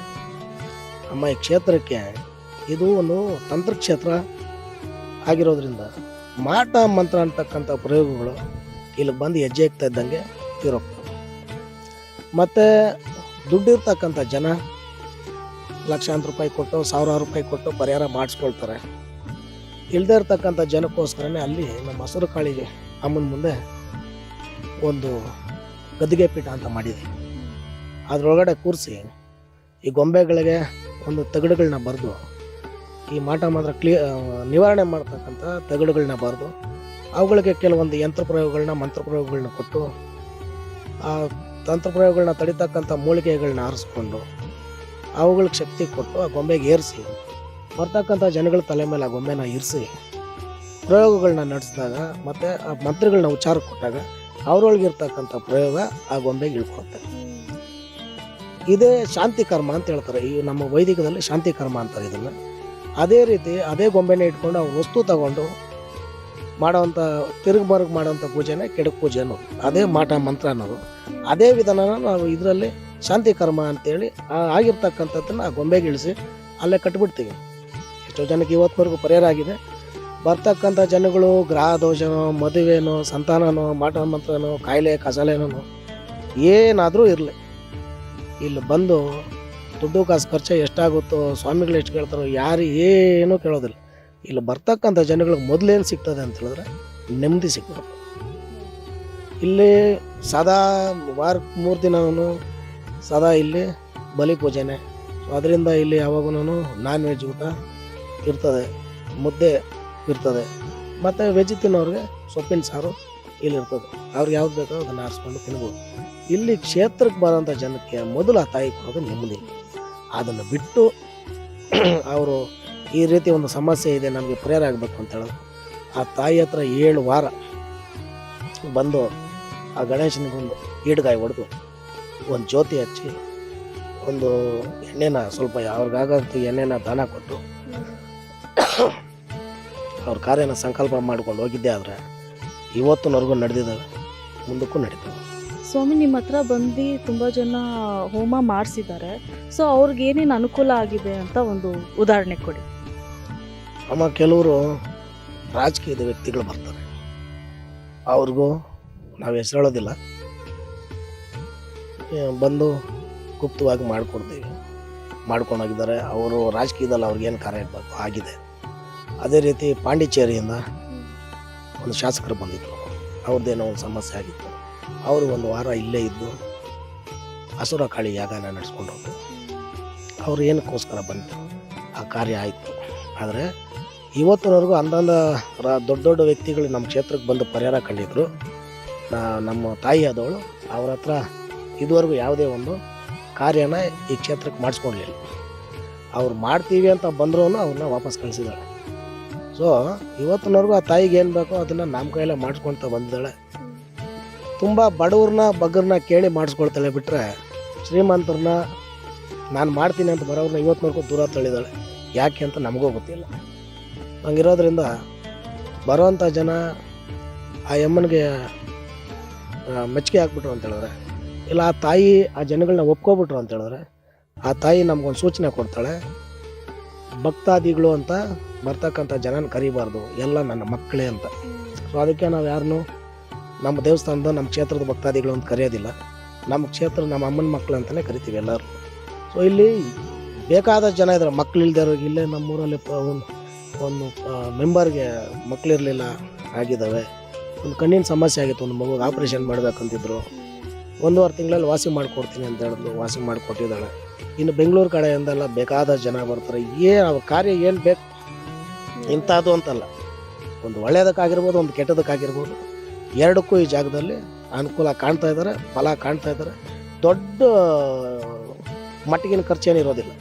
ನಮ್ಮ ಈ ಕ್ಷೇತ್ರಕ್ಕೆ ಇದು ಒಂದು ತಂತ್ರಕ್ಷೇತ್ರ ಆಗಿರೋದ್ರಿಂದ ಮಾಟ ಮಂತ್ರ ಅಂತಕ್ಕಂಥ ಪ್ರಯೋಗಗಳು ಇಲ್ಲಿ ಬಂದು ಹೆಜ್ಜೆ ಇಕ್ತಾ ಇದ್ದಂಗೆ ತೀರೋಗ್ತವೆ. ಮತ್ತು ದುಡ್ಡಿರ್ತಕ್ಕಂಥ ಜನ ಲಕ್ಷಾಂತರ ರೂಪಾಯಿ ಕೊಟ್ಟು, 1000 ರೂಪಾಯಿ ಕೊಟ್ಟು ಪರಿಹಾರ ಮಾಡಿಸ್ಕೊಳ್ತಾರೆ. ಇಲ್ಲದೇ ಇರ್ತಕ್ಕಂಥ ಜನಕ್ಕೋಸ್ಕರನೇ ಅಲ್ಲಿ ನಮ್ಮ ಹಸಿರು ಕಾಳಿಗೆ ಅಮ್ಮನ ಮುಂದೆ ಒಂದು ಗದ್ದಿಗೆ ಪೀಠ ಅಂತ ಮಾಡಿದ್ದೀವಿ. ಅದರೊಳಗಡೆ ಕೂರಿಸಿ ಈ ಗೊಂಬೆಗಳಿಗೆ ಒಂದು ತಗಡುಗಳನ್ನ ಬರೆದು, ಈ ಮಾಟ ಮಾತ್ರ ನಿವಾರಣೆ ಮಾಡ್ತಕ್ಕಂಥ ತಗಡುಗಳನ್ನ ಬರೆದು ಅವುಗಳಿಗೆ ಕೆಲವೊಂದು ಯಂತ್ರ ಪ್ರಯೋಗಗಳನ್ನ, ಮಂತ್ರ ಪ್ರಯೋಗಗಳನ್ನ ಕೊಟ್ಟು, ಆ ತಂತ್ರ ಪ್ರಯೋಗಗಳನ್ನ ತಡಿತಕ್ಕಂಥ ಮೂಲಿಕೆಗಳನ್ನ ಆರಿಸ್ಕೊಂಡು ಅವುಗಳಿಗೆ ಶಕ್ತಿ ಕೊಟ್ಟು ಆ ಗೊಂಬೆಗೆ ಏರಿಸಿ ಬರ್ತಕ್ಕಂಥ ಜನಗಳ ತಲೆ ಮೇಲೆ ಆ ಗೊಂಬೆನ ಇರಿಸಿ ಪ್ರಯೋಗಗಳನ್ನ ನಡೆಸಿದಾಗ, ಮತ್ತು ಆ ಮಂತ್ರಗಳನ್ನ ಉಚ್ಚಾರ ಕೊಟ್ಟಾಗ ಅವರೊಳಗಿರ್ತಕ್ಕಂಥ ಪ್ರಯೋಗ ಆ ಗೊಂಬೆಗೆ ಇಳ್ಕೊಳುತ್ತೆ. ಇದೇ ಶಾಂತಿ ಕರ್ಮ ಅಂತ ಹೇಳ್ತಾರೆ. ಈ ನಮ್ಮ ವೈದಿಕದಲ್ಲಿ ಶಾಂತಿ ಕರ್ಮ ಅಂತಾರೆ ಇದನ್ನು. ಅದೇ ರೀತಿ ಅದೇ ಗೊಂಬೆನ ಇಟ್ಕೊಂಡು ಅವ್ರು ವಸ್ತು ತಗೊಂಡು ಮಾಡೋವಂಥ ತಿರುಗ್ಬರ್ಗ್ ಮಾಡೋವಂಥ ಪೂಜೆನೇ ಕೆಡಕು ಪೂಜೆ ಅನ್ನೋದು. ಅದೇ ಮಾಟ ಮಂತ್ರ ಅನ್ನೋದು. ಅದೇ ವಿಧಾನನ ನಾವು ಇದರಲ್ಲಿ ಶಾಂತಿ ಕರ್ಮ ಅಂತೇಳಿ ಆಗಿರ್ತಕ್ಕಂಥದ್ದನ್ನು ಆ ಗೊಂಬೆಗೆ ಇಳಿಸಿ ಅಲ್ಲೇ ಕಟ್ಬಿಡ್ತೀವಿ. ಎಷ್ಟೋ ಜನಕ್ಕೆ ಇವತ್ತುವರೆಗೂ ಪರಿಹಾರ ಆಗಿದೆ. ಬರ್ತಕ್ಕಂಥ ಜನಗಳು ಗ್ರಹ ದೋಷನೋ, ಮದುವೆನೋ, ಸಂತಾನನೋ, ಮಾಟ ಮಂತ್ರನೋ, ಕಾಯಿಲೆ ಕಸಾಲೆನೋ ಏನಾದರೂ ಇರಲಿ, ಇಲ್ಲಿ ಬಂದು ದುಡ್ಡು ಕಾಸು ಖರ್ಚು ಎಷ್ಟಾಗುತ್ತೋ, ಸ್ವಾಮಿಗಳು ಎಷ್ಟು ಕೇಳ್ತಾರೋ ಯಾರು ಏನೂ ಕೇಳೋದಿಲ್ಲ. ಇಲ್ಲಿ ಬರ್ತಕ್ಕಂಥ ಜನಗಳಿಗೆ ಮೊದಲೇನು ಸಿಗ್ತದೆ ಅಂತ ಹೇಳಿದ್ರೆ ನೆಮ್ಮದಿ ಸಿಗ್ತದೆ. ಇಲ್ಲಿ ಸದಾ ವಾರಕ್ಕೆ 3 ದಿನವೂ ಸದಾ ಇಲ್ಲಿ ಬಲಿ ಪೂಜೆನೇ. ಸೊ ಅದರಿಂದ ಇಲ್ಲಿ ಯಾವಾಗೂ ನಾನ್ ವೆಜ್ ಊಟ ಇರ್ತದೆ, ಮುದ್ದೆ ಇರ್ತದೆ, ಮತ್ತು ವೆಜ್ ತಿನ್ನೋರಿಗೆ ಸೊಪ್ಪಿನ ಸಾರು ಇಲ್ಲಿರ್ತದೆ. ಅವ್ರಿಗೆ ಯಾವ್ದು ಬೇಕೋ ಅದನ್ನು ಆರಿಸ್ಕೊಂಡು ತಿನ್ಬೋದು. ಇಲ್ಲಿ ಕ್ಷೇತ್ರಕ್ಕೆ ಬರೋಂಥ ಜನಕ್ಕೆ ಮೊದಲು ಆ ತಾಯಿ ಕೊಡೋದು ನೆಮ್ಮದಿ. ಅದನ್ನು ಬಿಟ್ಟು ಅವರು ಈ ರೀತಿ ಒಂದು ಸಮಸ್ಯೆ ಇದೆ ನಮಗೆ ಪರಿಹಾರ ಆಗಬೇಕು ಅಂತ ಹೇಳಿದ್ರು ಆ ತಾಯಿ ಹತ್ರ 7 ವಾರ ಬಂದು ಆ ಗಣೇಶನಿಗೊಂದು ಈಡ್ಗಾಯಿ ಹೊಡೆದು ಒಂದು ಜ್ಯೋತಿ ಹಚ್ಚಿ ಒಂದು ಎಣ್ಣೆನ ಸ್ವಲ್ಪ ಅವ್ರಿಗಾಗಂತೂ ಎಣ್ಣೆನ ದಾನ ಕೊಟ್ಟು ಅವ್ರ ಕಾರ್ಯನ ಸಂಕಲ್ಪ ಮಾಡ್ಕೊಂಡು ಹೋಗಿದ್ದೆ. ಆದರೆ ಇವತ್ತಿನವರೆಗೂ ನಡೆದಿದ್ದಾವೆ, ಮುಂದಕ್ಕೂ ನಡೀತವೆ. ಸ್ವಾಮಿ ನಿಮ್ಮ ಹತ್ರ ಬಂದು ತುಂಬ ಜನ ಹೋಮ ಮಾಡಿಸಿದ್ದಾರೆ. ಸೊ ಅವ್ರಿಗೆ ಏನೇನು ಅನುಕೂಲ ಆಗಿದೆ ಅಂತ ಒಂದು ಉದಾಹರಣೆ ಕೊಡಿ. ಅಮ್ಮ, ಕೆಲವರು ರಾಜಕೀಯದ ವ್ಯಕ್ತಿಗಳು ಬರ್ತಾರೆ, ಅವ್ರಿಗೂ ನಾವು ಹೆಸರು ಹೇಳೋದಿಲ್ಲ, ಬಂದು ಗುಪ್ತವಾಗಿ ಮಾಡ್ಕೊಡ್ತೀವಿ, ಮಾಡ್ಕೊಂಡೋಗಿದ್ದಾರೆ. ಅವರು ರಾಜಕೀಯದಲ್ಲಿ ಅವ್ರಿಗೇನು ಕಾರ್ಯ ಆಗಬೇಕು ಆಗಿದೆ. ಅದೇ ರೀತಿ ಪಾಂಡಿಚೇರಿಯಿಂದ ಒಂದು ಶಾಸಕರು ಬಂದಿದ್ದರು, ಅವ್ರದ್ದೇನೋ ಒಂದು ಸಮಸ್ಯೆ ಆಗಿತ್ತು. ಅವರು ಒಂದು ವಾರ ಇಲ್ಲೇ ಇದ್ದು ಹಸುರ ಕಾಳಿ ಯಾಗನ ನಡೆಸ್ಕೊಂಡು ಹೋದ್ರು. ಅವರು ಏನಕ್ಕೋಸ್ಕರ ಬಂತು ಆ ಕಾರ್ಯ ಆಯಿತು. ಆದರೆ ಇವತ್ತಿನವರೆಗೂ ಅಂದಂದ ದೊಡ್ಡ ದೊಡ್ಡ ವ್ಯಕ್ತಿಗಳು ನಮ್ಮ ಕ್ಷೇತ್ರಕ್ಕೆ ಬಂದು ಪರಿಹಾರ ಕಂಡಿದ್ರು. ನಮ್ಮ ತಾಯಿ ಆದವಳು ಅವ್ರ ಹತ್ರ ಇದುವರೆಗೂ ಯಾವುದೇ ಒಂದು ಕಾರ್ಯನ ಈ ಕ್ಷೇತ್ರಕ್ಕೆ ಮಾಡಿಸ್ಕೊಡ್ಲಿಲ್ಲ. ಅವ್ರು ಮಾಡ್ತೀವಿ ಅಂತ ಬಂದರೂ ಅವ್ರನ್ನ ವಾಪಸ್ ಕಳಿಸಿದ್ದಾಳೆ. ಸೊ ಇವತ್ತಿನವರೆಗೂ ಆ ತಾಯಿಗೆ ಏನು ಬೇಕೋ ಅದನ್ನು ನಮ್ಮ ಕೈಯಲ್ಲೇ ಮಾಡಿಸ್ಕೊಳ್ತಾ ಬಂದಿದ್ದಾಳೆ. ತುಂಬ ಬಡವ್ರನ್ನ ಬಗ್ಗರನ್ನ ಕೇಳಿ ಮಾಡಿಸ್ಕೊಳ್ತಾಳೆ ಬಿಟ್ಟರೆ ಶ್ರೀಮಂತರನ್ನ ನಾನು ಮಾಡ್ತೀನಿ ಅಂತ ಬರೋವ್ರನ್ನ ಇವತ್ತಿನವರೆಗೂ ದೂರ ತಳ್ಳಿದ್ದಾಳೆ. ಯಾಕೆ ಅಂತ ನಮಗೂ ಗೊತ್ತಿಲ್ಲ. ಹಂಗಿರೋದ್ರಿಂದ ಬರೋವಂಥ ಜನ ಆ ಯಮ್ಮನಿಗೆ ಮೆಚ್ಚುಗೆ ಹಾಕ್ಬಿಟ್ರು ಅಂತ ಹೇಳಿದ್ರೆ, ಇಲ್ಲ ಆ ತಾಯಿ ಆ ಜನಗಳನ್ನ ಒಪ್ಕೊಬಿಟ್ರು ಅಂತ ಹೇಳಿದ್ರೆ, ಆ ತಾಯಿ ನಮ್ಗೊಂದು ಸೂಚನೆ ಕೊಡ್ತಾಳೆ, ಭಕ್ತಾದಿಗಳು ಅಂತ ಬರ್ತಕ್ಕಂಥ ಜನನ ಕರಿಬಾರ್ದು, ಎಲ್ಲ ನನ್ನ ಮಕ್ಕಳೇ ಅಂತ. ಸೊ ಅದಕ್ಕೆ ನಾವು ಯಾರನ್ನೂ ನಮ್ಮ ದೇವಸ್ಥಾನದ ನಮ್ಮ ಕ್ಷೇತ್ರದ ಭಕ್ತಾದಿಗಳು ಅಂತ ಕರೆಯೋದಿಲ್ಲ. ನಮ್ಮ ಕ್ಷೇತ್ರ ನಮ್ಮ ಅಮ್ಮನ ಮಕ್ಕಳು ಅಂತಲೇ ಕರಿತೀವಿ ಎಲ್ಲರೂ. ಸೊ ಇಲ್ಲಿ ಬೇಕಾದ ಜನ ಇದ್ದಾರೆ, ಮಕ್ಕಳು ಇಲ್ದಿರೋರಿಗೆ. ಇಲ್ಲೇ ನಮ್ಮೂರಲ್ಲಿ ಒಂದು ಮೆಂಬರ್ಗೆ ಮಕ್ಕಳಿರಲಿಲ್ಲ, ಆಗಿದ್ದಾವೆ. ಒಂದು ಕಣ್ಣಿನ ಸಮಸ್ಯೆ ಆಗಿತ್ತು, ಒಂದು ಮಗುಗೆ ಆಪ್ರೇಷನ್ ಮಾಡಬೇಕಂತಿದ್ರು. 1.5 ತಿಂಗಳಲ್ಲಿ ವಾಸಿ ಮಾಡಿಕೊಡ್ತೀನಿ ಅಂತ ಹೇಳಿದ್ರು, ವಾಸಿ ಮಾಡಿಕೊಟ್ಟಿದ್ದಾಳೆ. ಇನ್ನು ಬೆಂಗಳೂರು ಕಡೆಯಿಂದೆಲ್ಲ ಬೇಕಾದ ಜನ ಬರ್ತಾರೆ. ಅವ್ರ ಕಾರ್ಯ ಏನು ಬೇಕು ಇಂಥದ್ದು ಅಂತಲ್ಲ, ಒಂದು ಒಳ್ಳೆಯದಕ್ಕಾಗಿರ್ಬೋದು, ಒಂದು ಕೆಟ್ಟದಕ್ಕಾಗಿರ್ಬೋದು, ಎರಡಕ್ಕೂ ಈ ಜಾಗದಲ್ಲಿ ಅನುಕೂಲ ಕಾಣ್ತಾ ಇದ್ದಾರೆ, ಫಲ ಕಾಣ್ತಾ ಇದ್ದಾರೆ. ದೊಡ್ಡ ಮಟ್ಟಿಗಿನ ಖರ್ಚೇನಿರೋದಿಲ್ಲ,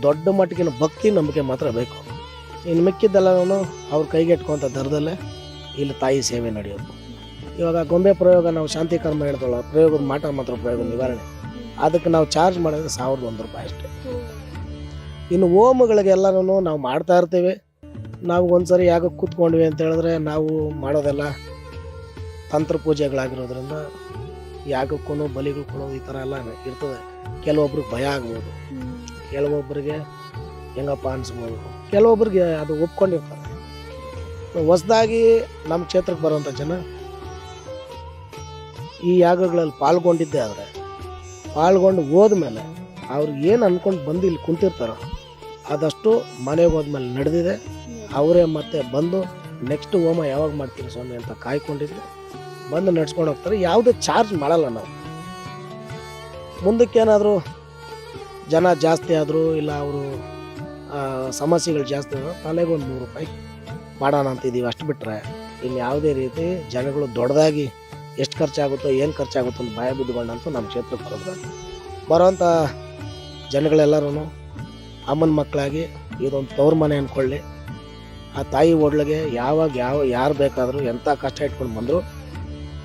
ದೊಡ್ಡ ಮಟ್ಟಿಗಿನ ಭಕ್ತಿ ನಂಬಿಕೆ ಮಾತ್ರ ಬೇಕು. ಇನ್ನು ಮಿಕ್ಕಿದ್ದೆಲ್ಲನೂ ಅವ್ರ ಕೈಗೆಟ್ಕೊಂಥ ದರದಲ್ಲೇ ಇಲ್ಲಿ ತಾಯಿ ಸೇವೆ ನಡೆಯೋದು. ಇವಾಗ ಗೊಂಬೆ ಪ್ರಯೋಗ ನಾವು ಶಾಂತಿ ಕರ್ಮ ಹೇಳ್ತಲ್ಲ, ಪ್ರಯೋಗದ ಮಾತ್ರ ಪ್ರಯೋಗ ನಿವಾರಣೆ, ಅದಕ್ಕೆ ನಾವು ಚಾರ್ಜ್ ಮಾಡೋದು 1001 ರೂಪಾಯಿ ಅಷ್ಟೇ. ಇನ್ನು ಹೋಮಗಳಿಗೆಲ್ಲನೂ ನಾವು ಮಾಡ್ತಾ ಇರ್ತೀವಿ. ನಾವು ಒಂದ್ಸರಿ ಯಾಕೆ ಕೂತ್ಕೊಂಡ್ವಿ ಅಂತ ಹೇಳಿದ್ರೆ ನಾವು ಮಾಡೋದೆಲ್ಲ ತಂತ್ರ ಪೂಜೆಗಳಾಗಿರೋದ್ರಿಂದ ಯಾಗಕ್ಕೂ ಬಲಿಗಳು ಕೊಡೋದು ಈ ಥರ ಎಲ್ಲ ಇರ್ತದೆ. ಕೆಲವೊಬ್ರಿಗೆ ಭಯ ಆಗ್ಬೋದು, ಕೆಲವೊಬ್ಬರಿಗೆ ಹೆಂಗಪ್ಪ ಅನಿಸ್ಬೋದು, ಕೆಲವೊಬ್ರಿಗೆ ಅದು ಒಪ್ಕೊಂಡಿರ್ತಾರೆ. ಹೊಸದಾಗಿ ನಮ್ಮ ಕ್ಷೇತ್ರಕ್ಕೆ ಬರೋಂಥ ಜನ ಈ ಯಾಗಗಳಲ್ಲಿ ಪಾಲ್ಗೊಂಡಿದ್ದೇ ಆದರೆ ಪಾಲ್ಗೊಂಡು ಹೋದ್ಮೇಲೆ ಅವ್ರಿಗೆ ಏನು ಅಂದ್ಕೊಂಡು ಬಂದು ಇಲ್ಲಿ ಕುಂತಿರ್ತಾರೋ ಆದಷ್ಟು ಮನೆಗೆ ಹೋದ್ಮೇಲೆ ನಡೆದಿದೆ. ಅವರೇ ಮತ್ತೆ ಬಂದು ನೆಕ್ಸ್ಟ್ ಹೋಮ ಯಾವಾಗ ಮಾಡ್ತೀರಿ ಸ್ವಾಮಿ ಅಂತ ಕಾಯ್ಕೊಂಡಿದ್ದು ಬಂದು ನಡ್ಸ್ಕೊಂಡು ಹೋಗ್ತಾರೆ. ಯಾವುದೇ ಚಾರ್ಜ್ ಮಾಡಲ್ಲ ನಾವು. ಮುಂದಕ್ಕೇನಾದರೂ ಜನ ಜಾಸ್ತಿ ಆದರೂ ಇಲ್ಲ ಅವರು ಸಮಸ್ಯೆಗಳು ಜಾಸ್ತಿ ಆದರೂ ತಲೆಗೆ ಒಂದು 100 ರೂಪಾಯಿ ಮಾಡೋಣ ಅಂತಿದ್ದೀವಿ, ಅಷ್ಟು ಬಿಟ್ಟರೆ ಇನ್ನು ಯಾವುದೇ ರೀತಿ ಜನಗಳು ದೊಡ್ಡದಾಗಿ ಎಷ್ಟು ಖರ್ಚಾಗುತ್ತೋ ಏನು ಖರ್ಚಾಗುತ್ತೋ ಅಂತ ಭಯ ಬಿದ್ದುಕೊಂಡಂತೂ ನಮ್ಮ ಕ್ಷೇತ್ರಕ್ಕೆ ಬರೋವಂಥ ಜನಗಳೆಲ್ಲರೂ ಅಮ್ಮನ ಮಕ್ಕಳಾಗಿ ಇದೊಂದು ತವ್ರ ಮನೆ ಅಂದ್ಕೊಳ್ಳಿ. ಆ ತಾಯಿ ಒಡ್ಲಿಗೆ ಯಾರು ಬೇಕಾದರೂ ಎಂಥ ಕಷ್ಟ ಇಟ್ಕೊಂಡು ಬಂದರು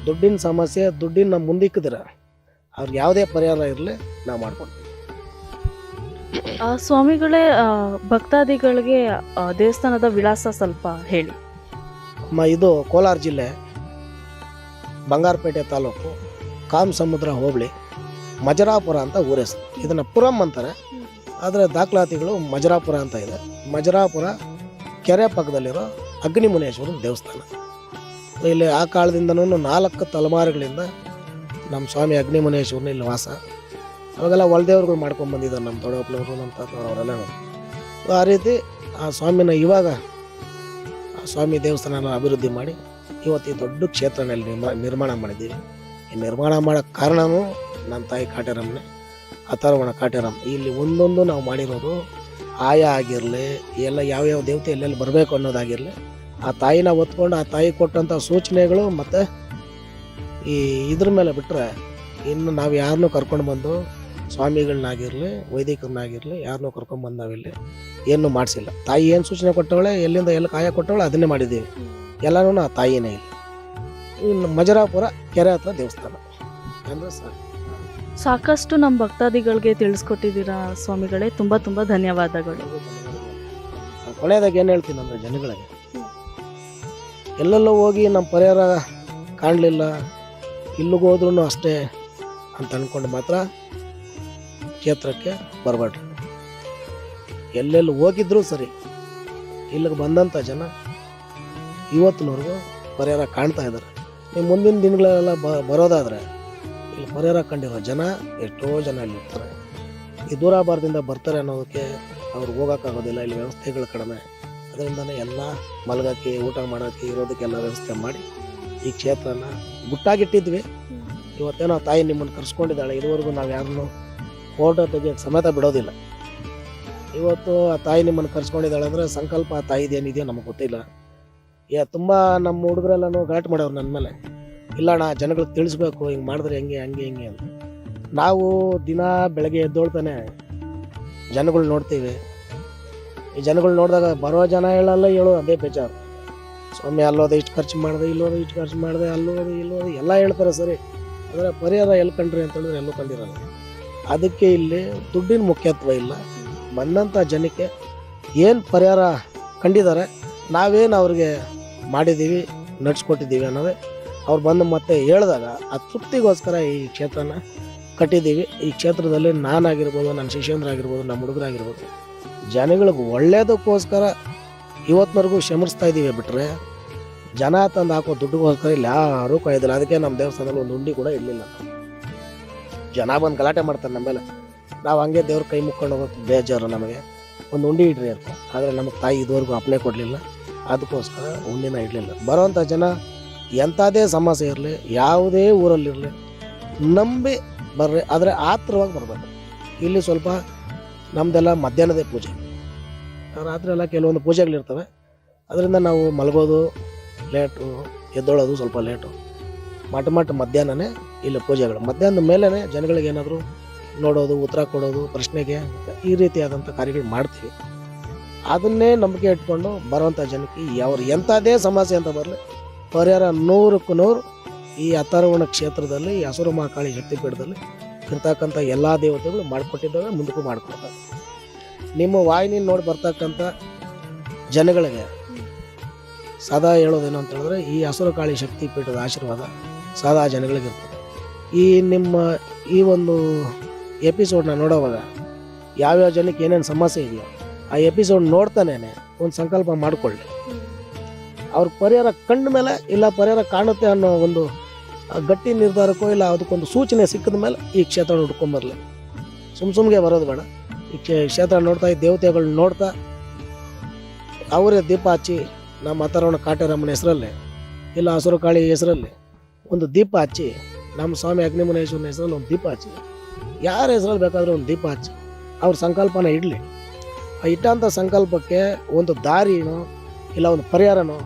ದುಡ್ಡಿನ ಸಮಸ್ಯೆ ದುಡ್ಡಿನ ಮುಂದಿಕ್ಕಿದ್ರೆ ಅವ್ರಿಗೆ ಯಾವುದೇ ಪರಿಹಾರ ಇರಲಿ ನಾವು ಮಾಡ್ಕೊಡ್ತೀವಿ. ಸ್ವಾಮಿಗಳೇ, ಭಕ್ತಾದಿಗಳಿಗೆ ದೇವಸ್ಥಾನದ ವಿಳಾಸ ಸ್ವಲ್ಪ ಹೇಳಿ. ಇದು ಕೋಲಾರ ಜಿಲ್ಲೆ ಬಂಗಾರಪೇಟೆ ತಾಲೂಕು ಕಾಮಸಮುದ್ರ ಹೋಬಳಿ ಮಜರಾಪುರ ಅಂತ ಊರ ಹೆಸರು. ಇದನ್ನು ಪುರಂ ಅಂತಾರೆ, ಆದರೆ ದಾಖಲಾತಿಗಳು ಮಜರಾಪುರ ಅಂತ ಇದೆ. ಮಜರಾಪುರ ಕೆರೆ ಪಕ್ಕದಲ್ಲಿರೋ ಅಗ್ನಿಮುನೇಶ್ವರನ ದೇವಸ್ಥಾನ. ಇಲ್ಲಿ ಆ ಕಾಲದಿಂದನೂ 4 ತಲೆಮಾರುಗಳಿಂದ ನಮ್ಮ ಸ್ವಾಮಿ ಅಗ್ನಿಮುನೇಶ್ವರನ ಇಲ್ಲಿ ವಾಸ. ಅವಾಗೆಲ್ಲ ಒಳದೇವ್ರುಗಳು ಮಾಡ್ಕೊಂಡು ಬಂದಿದ್ದಾರೆ ನಮ್ಮ ದೊಡ್ಡಪ್ಪನವರು, ನಮ್ಮ ತಾತನವರೆಲ್ಲ. ಆ ರೀತಿ ಆ ಸ್ವಾಮಿನ ಇವಾಗ ಆ ಸ್ವಾಮಿ ದೇವಸ್ಥಾನನ ಅಭಿವೃದ್ಧಿ ಮಾಡಿ ಇವತ್ತು ಈ ದೊಡ್ಡ ಕ್ಷೇತ್ರನಲ್ಲಿ ನಿರ್ಮಾಣ ಮಾಡಿದ್ದೀವಿ. ಈ ನಿರ್ಮಾಣ ಮಾಡೋಕ್ಕೆ ಕಾರಣವೂ ನಮ್ಮ ತಾಯಿ ಕಾಟೇರಮ್ಮನೆ, ಅಥರ್ವಣ ಕಾಟೇರಮ್ಮ. ಇಲ್ಲಿ ಒಂದೊಂದು ನಾವು ಮಾಡಿರೋದು ಆಯ ಆಗಿರಲಿ, ಎಲ್ಲ ಯಾವ್ಯಾವ ದೇವತೆ ಎಲ್ಲೆಲ್ಲಿ ಬರಬೇಕು ಅನ್ನೋದಾಗಿರಲಿ, ಆ ತಾಯಿನ ಹೊತ್ಕೊಂಡು ಆ ತಾಯಿ ಕೊಟ್ಟಂಥ ಸೂಚನೆಗಳು ಮತ್ತು ಈ ಇದ್ರ ಮೇಲೆ ಬಿಟ್ಟರೆ ಇನ್ನು ನಾವು ಯಾರನ್ನೂ ಕರ್ಕೊಂಡು ಬಂದು ಸ್ವಾಮಿಗಳನ್ನಾಗಿರಲಿ ವೈದಿಕರನ್ನಾಗಿರಲಿ ಯಾರನ್ನೂ ಕರ್ಕೊಂಡ್ಬಂದು ನಾವಿಲ್ಲಿ ಏನೂ ಮಾಡಿಸಿಲ್ಲ. ತಾಯಿ ಏನು ಸೂಚನೆ ಕೊಟ್ಟವಳೆ, ಎಲ್ಲಿಂದ ಎಲ್ಲಿ ಕಾಯ ಕೊಟ್ಟವಳೆ ಅದನ್ನೇ ಮಾಡಿದ್ದೀವಿ. ಎಲ್ಲನೂ ಆ ತಾಯಿನೇ ಇಲ್ಲ. ಇನ್ನು ಮಜರಾಪುರ ಕೆರೆ ಹತ್ರ ದೇವಸ್ಥಾನ ಅಂದರೆ ಸಾಕಷ್ಟು ನಮ್ಮ ಭಕ್ತಾದಿಗಳಿಗೆ ತಿಳಿಸ್ಕೊಟ್ಟಿದ್ದೀರಾ ಸ್ವಾಮಿಗಳೇ, ತುಂಬ ತುಂಬ ಧನ್ಯವಾದಗಳು. ಕೊನೆಯದಾಗಿ ಏನು ಹೇಳ್ತೀನಿ ಅಂದರೆ ಜನಗಳಿಗೆ, ಎಲ್ಲೆಲ್ಲೋ ಹೋಗಿ ನಮ್ಮ ಪರಿಹಾರ ಕಾಣಲಿಲ್ಲ, ಇಲ್ಲಿಗೆ ಹೋದ್ರೂ ಅಷ್ಟೇ ಅಂತ ಅಂದ್ಕೊಂಡು ಮಾತ್ರ ಕ್ಷೇತ್ರಕ್ಕೆ ಬರಬೇಡ್ರಿ. ಎಲ್ಲೆಲ್ಲಿ ಹೋಗಿದ್ರೂ ಸರಿ, ಇಲ್ಲಿಗೆ ಬಂದಂಥ ಜನ ಇವತ್ತಿನವರೆಗೂ ಪರಿಹಾರ ಕಾಣ್ತಾ ಇದ್ದಾರೆ. ನೀವು ಮುಂದಿನ ದಿನಗಳೆಲ್ಲ ಬರೋದಾದರೆ ಇಲ್ಲಿ ಪರಿಹಾರ ಕಂಡಿರೋ ಜನ ಎಷ್ಟೋ ಜನ ಇಲ್ಲಿ ಇರ್ತಾರೆ. ಈ ದೂರಾಭಾರದಿಂದ ಬರ್ತಾರೆ ಅನ್ನೋದಕ್ಕೆ ಅವ್ರು ಹೋಗೋಕ್ಕಾಗೋದಿಲ್ಲ, ಇಲ್ಲಿ ವ್ಯವಸ್ಥೆಗಳು ಕಡಿಮೆ. ಅದರಿಂದನೇ ಎಲ್ಲ ಮಲಗೋಕ್ಕೆ, ಊಟ ಮಾಡೋಕ್ಕೆ, ಇರೋದಕ್ಕೆಲ್ಲ ವ್ಯವಸ್ಥೆ ಮಾಡಿ ಈ ಕ್ಷೇತ್ರನ ಗುಟ್ಟಾಗಿಟ್ಟಿದ್ವಿ. ಇವತ್ತೇನೋ ತಾಯಿ ನಿಮ್ಮನ್ನು ಕರ್ಸ್ಕೊಂಡಿದ್ದಾಳೆ. ಇದುವರೆಗೂ ನಾವು ಯಾರನ್ನೂ ಫೋಟೋ ತೆಗಿಯೋಕ್ಕೆ ಸಮೇತ ಬಿಡೋದಿಲ್ಲ. ಇವತ್ತು ಆ ತಾಯಿ ನಿಮ್ಮನ್ನು ಕರ್ಸ್ಕೊಂಡಿದ್ದಾಳೆ ಅಂದರೆ ಸಂಕಲ್ಪ ಆ ತಾಯಿದು ಏನಿದೆಯೋ ನಮಗೆ ಗೊತ್ತಿಲ್ಲ. ತುಂಬ ನಮ್ಮ ಹುಡುಗರೆಲ್ಲನೂ ಘಾಟ್ ಮಾಡೋರು ನನ್ನ ಮೇಲೆ, ಇಲ್ಲಣ್ಣ ಜನಗಳಿಗೆ ತಿಳಿಸ್ಬೇಕು, ಹಿಂಗೆ ಮಾಡಿದ್ರೆ ಹೆಂಗೆ ಹಂಗೆ ಹಿಂಗೆ ಅಂತ. ನಾವು ದಿನ ಬೆಳಗ್ಗೆ ಎದ್ದೋಳ್ತಾನೆ ಜನಗಳು ನೋಡ್ತೀವಿ. ಈ ಜನಗಳು ನೋಡಿದಾಗ ಬರೋ ಜನ ಹೇಳಲ್ಲ, ಹೇಳೋ ಅದೇ ಬೇಜಾರು. ಸ್ವಾಮಿ ಅಲ್ಲೋದು ಇಷ್ಟು ಖರ್ಚು ಮಾಡಿದೆ, ಇಲ್ಲೋದು ಇಷ್ಟು ಖರ್ಚು ಮಾಡಿದೆ, ಅಲ್ಲೋದು ಇಲ್ಲೋದು ಎಲ್ಲ ಹೇಳ್ತಾರೆ ಸರಿ. ಅಂದರೆ ಪರಿಹಾರ ಎಲ್ಲಿ ಕಂಡ್ರಿ ಅಂತೇಳಿದ್ರೆ ಎಲ್ಲೂ ಕಂಡಿರಲ್ಲ. ಅದಕ್ಕೆ ಇಲ್ಲಿ ದುಡ್ಡಿನ ಮುಖ್ಯತ್ವ ಇಲ್ಲ. ಬಂದಂಥ ಜನಕ್ಕೆ ಏನು ಪರಿಹಾರ ಕಂಡಿದ್ದಾರೆ, ನಾವೇನು ಅವ್ರಿಗೆ ಮಾಡಿದ್ದೀವಿ, ನಡ್ಸ್ಕೊಟ್ಟಿದ್ದೀವಿ ಅನ್ನೋದೇ ಅವ್ರು ಬಂದು ಮತ್ತೆ ಹೇಳಿದಾಗ ಆ ತೃಪ್ತಿಗೋಸ್ಕರ ಈ ಕ್ಷೇತ್ರನ ಕಟ್ಟಿದ್ದೀವಿ. ಈ ಕ್ಷೇತ್ರದಲ್ಲಿ ನಾನಾಗಿರ್ಬೋದು, ನನ್ನ ಶಿಷ್ಯಂದ್ರಾಗಿರ್ಬೋದು, ನಮ್ಮ ಹುಡುಗರಾಗಿರ್ಬೋದು, ಜನಗಳಿಗೆ ಒಳ್ಳೆಯದಕ್ಕೋಸ್ಕರ ಇವತ್ತಿನವರೆಗೂ ಶ್ರಮಿಸ್ತಾ ಇದ್ದೀವಿ. ಬಿಟ್ಟರೆ ಜನ ತಂದು ಹಾಕೋ ದುಡ್ಡಿಗೋಸ್ಕರ ಇಲ್ಲಿ ಯಾರೂ ಕಾಯ್ದಿಲ್ಲ. ಅದಕ್ಕೆ ನಮ್ಮ ದೇವಸ್ಥಾನದಲ್ಲಿ ಒಂದು ಉಂಡಿ ಕೂಡ ಇರಲಿಲ್ಲ. ಜನ ಬಂದು ಗಲಾಟೆ ಮಾಡ್ತಾರೆ ನಮ್ಮ ಮೇಲೆ. ನಾವು ಹಂಗೆ ದೇವ್ರ ಕೈ ಮುಕ್ಕೊಂಡು ಹೋಗೋದು ಬೇಜಾರು ನಮಗೆ. ಒಂದು ಉಂಡಿ ಇಡ್ರಿ ಅಂತ. ಆದರೆ ನಮಗೆ ತಾಯಿ ಇದುವರೆಗೂ ಅಪ್ಲೈ ಕೊಡಲಿಲ್ಲ. ಅದಕ್ಕೋಸ್ಕರ ಉಂಡಿನ ಇಡಲಿಲ್ಲ. ಬರೋವಂಥ ಜನ ಎಂಥದೇ ಸಮಸ್ಯೆ ಇರಲಿ, ಯಾವುದೇ ಊರಲ್ಲಿರಲಿ, ನಂಬಿ ಬರ್ರಿ. ಆದರೆ ಆತ್ರವಾಗಿ ಬರಬೇಕು. ಇಲ್ಲಿ ಸ್ವಲ್ಪ ನಮ್ಮದೆಲ್ಲ ಮಧ್ಯಾಹ್ನದೇ ಪೂಜೆ, ರಾತ್ರಿ ಎಲ್ಲ ಕೆಲವೊಂದು ಪೂಜೆಗಳಿರ್ತವೆ. ಅದರಿಂದ ನಾವು ಮಲಗೋದು ಲೇಟು, ಎದ್ದೋಳೋದು ಸ್ವಲ್ಪ ಲೇಟು. ಮಠ ಮಧ್ಯಾಹ್ನನೇ ಇಲ್ಲಿ ಪೂಜೆಗಳು. ಮಧ್ಯಾಹ್ನದ ಮೇಲೇ ಜನಗಳಿಗೆ ಏನಾದರೂ ನೋಡೋದು, ಉತ್ತರ ಕೊಡೋದು, ಪ್ರಶ್ನೆಗೆ ಈ ರೀತಿಯಾದಂಥ ಕಾರ್ಯಗಳು ಮಾಡ್ತೀವಿ. ಅದನ್ನೇ ನಂಬಿಕೆ ಇಟ್ಕೊಂಡು ಬರೋವಂಥ ಜನಕ್ಕೆ ಅವ್ರು ಎಂಥದೇ ಸಮಸ್ಯೆ ಅಂತ ಬರಲಿ, ಪರಿಹಾರ 100ಕ್ಕೆ 100 ಈ ಅಥರ್ವಣ ಕ್ಷೇತ್ರದಲ್ಲಿ, ಈ ಹಸುರು ಮಹಾಕಾಳಿ ಶಕ್ತಿಪೀಠದಲ್ಲಿ ಇರ್ತಕ್ಕಂಥ ಎಲ್ಲ ದೇವತೆಗಳು ಮಾಡಿಕೊಟ್ಟಿದ್ದಾವೆ, ಮುಂದಕ್ಕೂ ಮಾಡಿಕೊಡ್ತಾರೆ. ನಿಮ್ಮ ವಾಹಿನಿ ನೋಡಿ ಬರ್ತಕ್ಕಂಥ ಜನಗಳಿಗೆ ಸದಾ ಹೇಳೋದೇನು ಅಂತ ಹೇಳಿದ್ರೆ, ಈ ಹಸುರು ಕಾಳಿ ಶಕ್ತಿಪೀಠದ ಆಶೀರ್ವಾದ ಸದಾ ಜನಗಳಿಗಿರ್ತದೆ. ಈ ನಿಮ್ಮ ಈ ಒಂದು ಎಪಿಸೋಡ್ನ ನೋಡೋವಾಗ ಯಾವ್ಯಾವ ಜನಕ್ಕೆ ಏನೇನು ಸಮಸ್ಯೆ ಇದೆಯೋ ಆ ಎಪಿಸೋಡ್ ನೋಡ್ತಾನೇ ಒಂದು ಸಂಕಲ್ಪ ಮಾಡಿಕೊಳ್ಳಿ. ಅವ್ರ ಪರಿಹಾರ ಕಂಡ ಮೇಲೆ, ಇಲ್ಲ ಪರಿಹಾರ ಕಾಣುತ್ತೆ ಅನ್ನೋ ಒಂದು ಗಟ್ಟಿ ನಿರ್ಧಾರಕ್ಕೋ ಇಲ್ಲ ಅದಕ್ಕೊಂದು ಸೂಚನೆ ಸಿಕ್ಕಿದ ಮೇಲೆ ಈ ಕ್ಷೇತ್ರ ಹುಡ್ಕೊಂಬರಲಿ. ಸುಮ್ಗೆ ಬರೋದು ಬೇಡ. ಈ ಕ್ಷೇತ್ರ ನೋಡ್ತಾ, ಈ ದೇವತೆಗಳನ್ನ ನೋಡ್ತಾ ಅವರೇ ದೀಪ ಹಚ್ಚಿ, ನಮ್ಮ ಅಥರ್ವಣ ಕಾಟೇರಮ್ಮನ ಹೆಸರಲ್ಲಿ ಇಲ್ಲ ಹಸುರು ಕಾಳಿ ಹೆಸರಲ್ಲಿ ಒಂದು ದೀಪ ಹಚ್ಚಿ, ನಮ್ಮ ಸ್ವಾಮಿ ಅಗ್ನಿಮುನೇಶ್ವರನ ಹೆಸರಲ್ಲಿ ಒಂದು ದೀಪ ಹಚ್ಚಿ, ಯಾರ ಹೆಸರಲ್ಲಿ ಬೇಕಾದರೂ ಒಂದು ದೀಪ ಹಚ್ಚಿ ಅವ್ರ ಸಂಕಲ್ಪನ ಇಡಲಿ. ಆ ಇಟ್ಟಂಥ ಸಂಕಲ್ಪಕ್ಕೆ ಒಂದು ದಾರಿನೋ ಇಲ್ಲ ಒಂದು ಪರಿಹಾರನೋ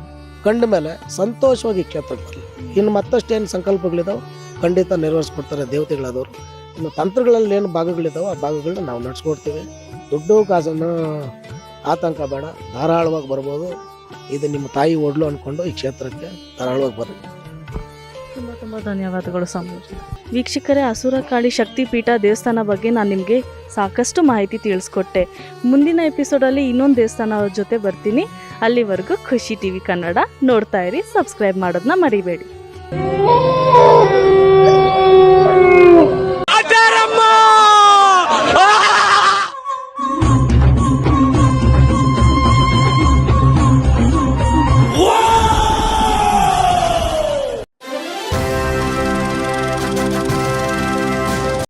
ಕಂಡ ಮೇಲೆ ಸಂತೋಷವಾಗಿ ಕ್ಷೇತ್ರಕ್ಕೆ ಬರಲಿ. ಇನ್ನು ಮತ್ತಷ್ಟೇನು ಸಂಕಲ್ಪಗಳಿದಾವೆ ಖಂಡಿತ ನೆರವೇರಿಸ್ಕೊಡ್ತಾರೆ ದೇವತೆಗಳಾದವರು. ಇನ್ನು ತಂತ್ರಗಳಲ್ಲಿ ಏನು ಭಾಗಗಳಿದ್ದಾವೆ ಆ ಭಾಗಗಳನ್ನ ನಾವು ನಡೆಸ್ಕೊಡ್ತೀವಿ. ದುಡ್ಡು ಕಾಸನ್ನು ಆತಂಕ ಬೇಡ, ಧಾರಾಳವಾಗಿ ಬರ್ಬೋದು. ಇದು ನಿಮ್ಮ ತಾಯಿ ಒಡ್ಲು ಅಂದ್ಕೊಂಡು ಈ ಕ್ಷೇತ್ರಕ್ಕೆ ಧಾರಾಳವಾಗಿ ಬರ್ರಿ. ತುಂಬ ತುಂಬ ಧನ್ಯವಾದಗಳು ಸ್ವಾಮೀಜಿ. ವೀಕ್ಷಕರೇ, ಹಸುರಕಾಳಿ ಶಕ್ತಿಪೀಠ ದೇವಸ್ಥಾನ ಬಗ್ಗೆ ನಾನು ನಿಮಗೆ ಸಾಕಷ್ಟು ಮಾಹಿತಿ ತಿಳಿಸ್ಕೊಟ್ಟೆ. ಮುಂದಿನ ಎಪಿಸೋಡಲ್ಲಿ ಇನ್ನೊಂದು ದೇವಸ್ಥಾನದ ಜೊತೆ ಬರ್ತೀನಿ. ಅಲ್ಲಿವರೆಗೂ ಖುಷಿ ಟಿವಿ ಕನ್ನಡ ನೋಡ್ತಾ ಇರಿ, ಸಬ್ಸ್ಕ್ರೈಬ್ ಮಾಡೋದನ್ನ ಮರಿಬೇಡಿ.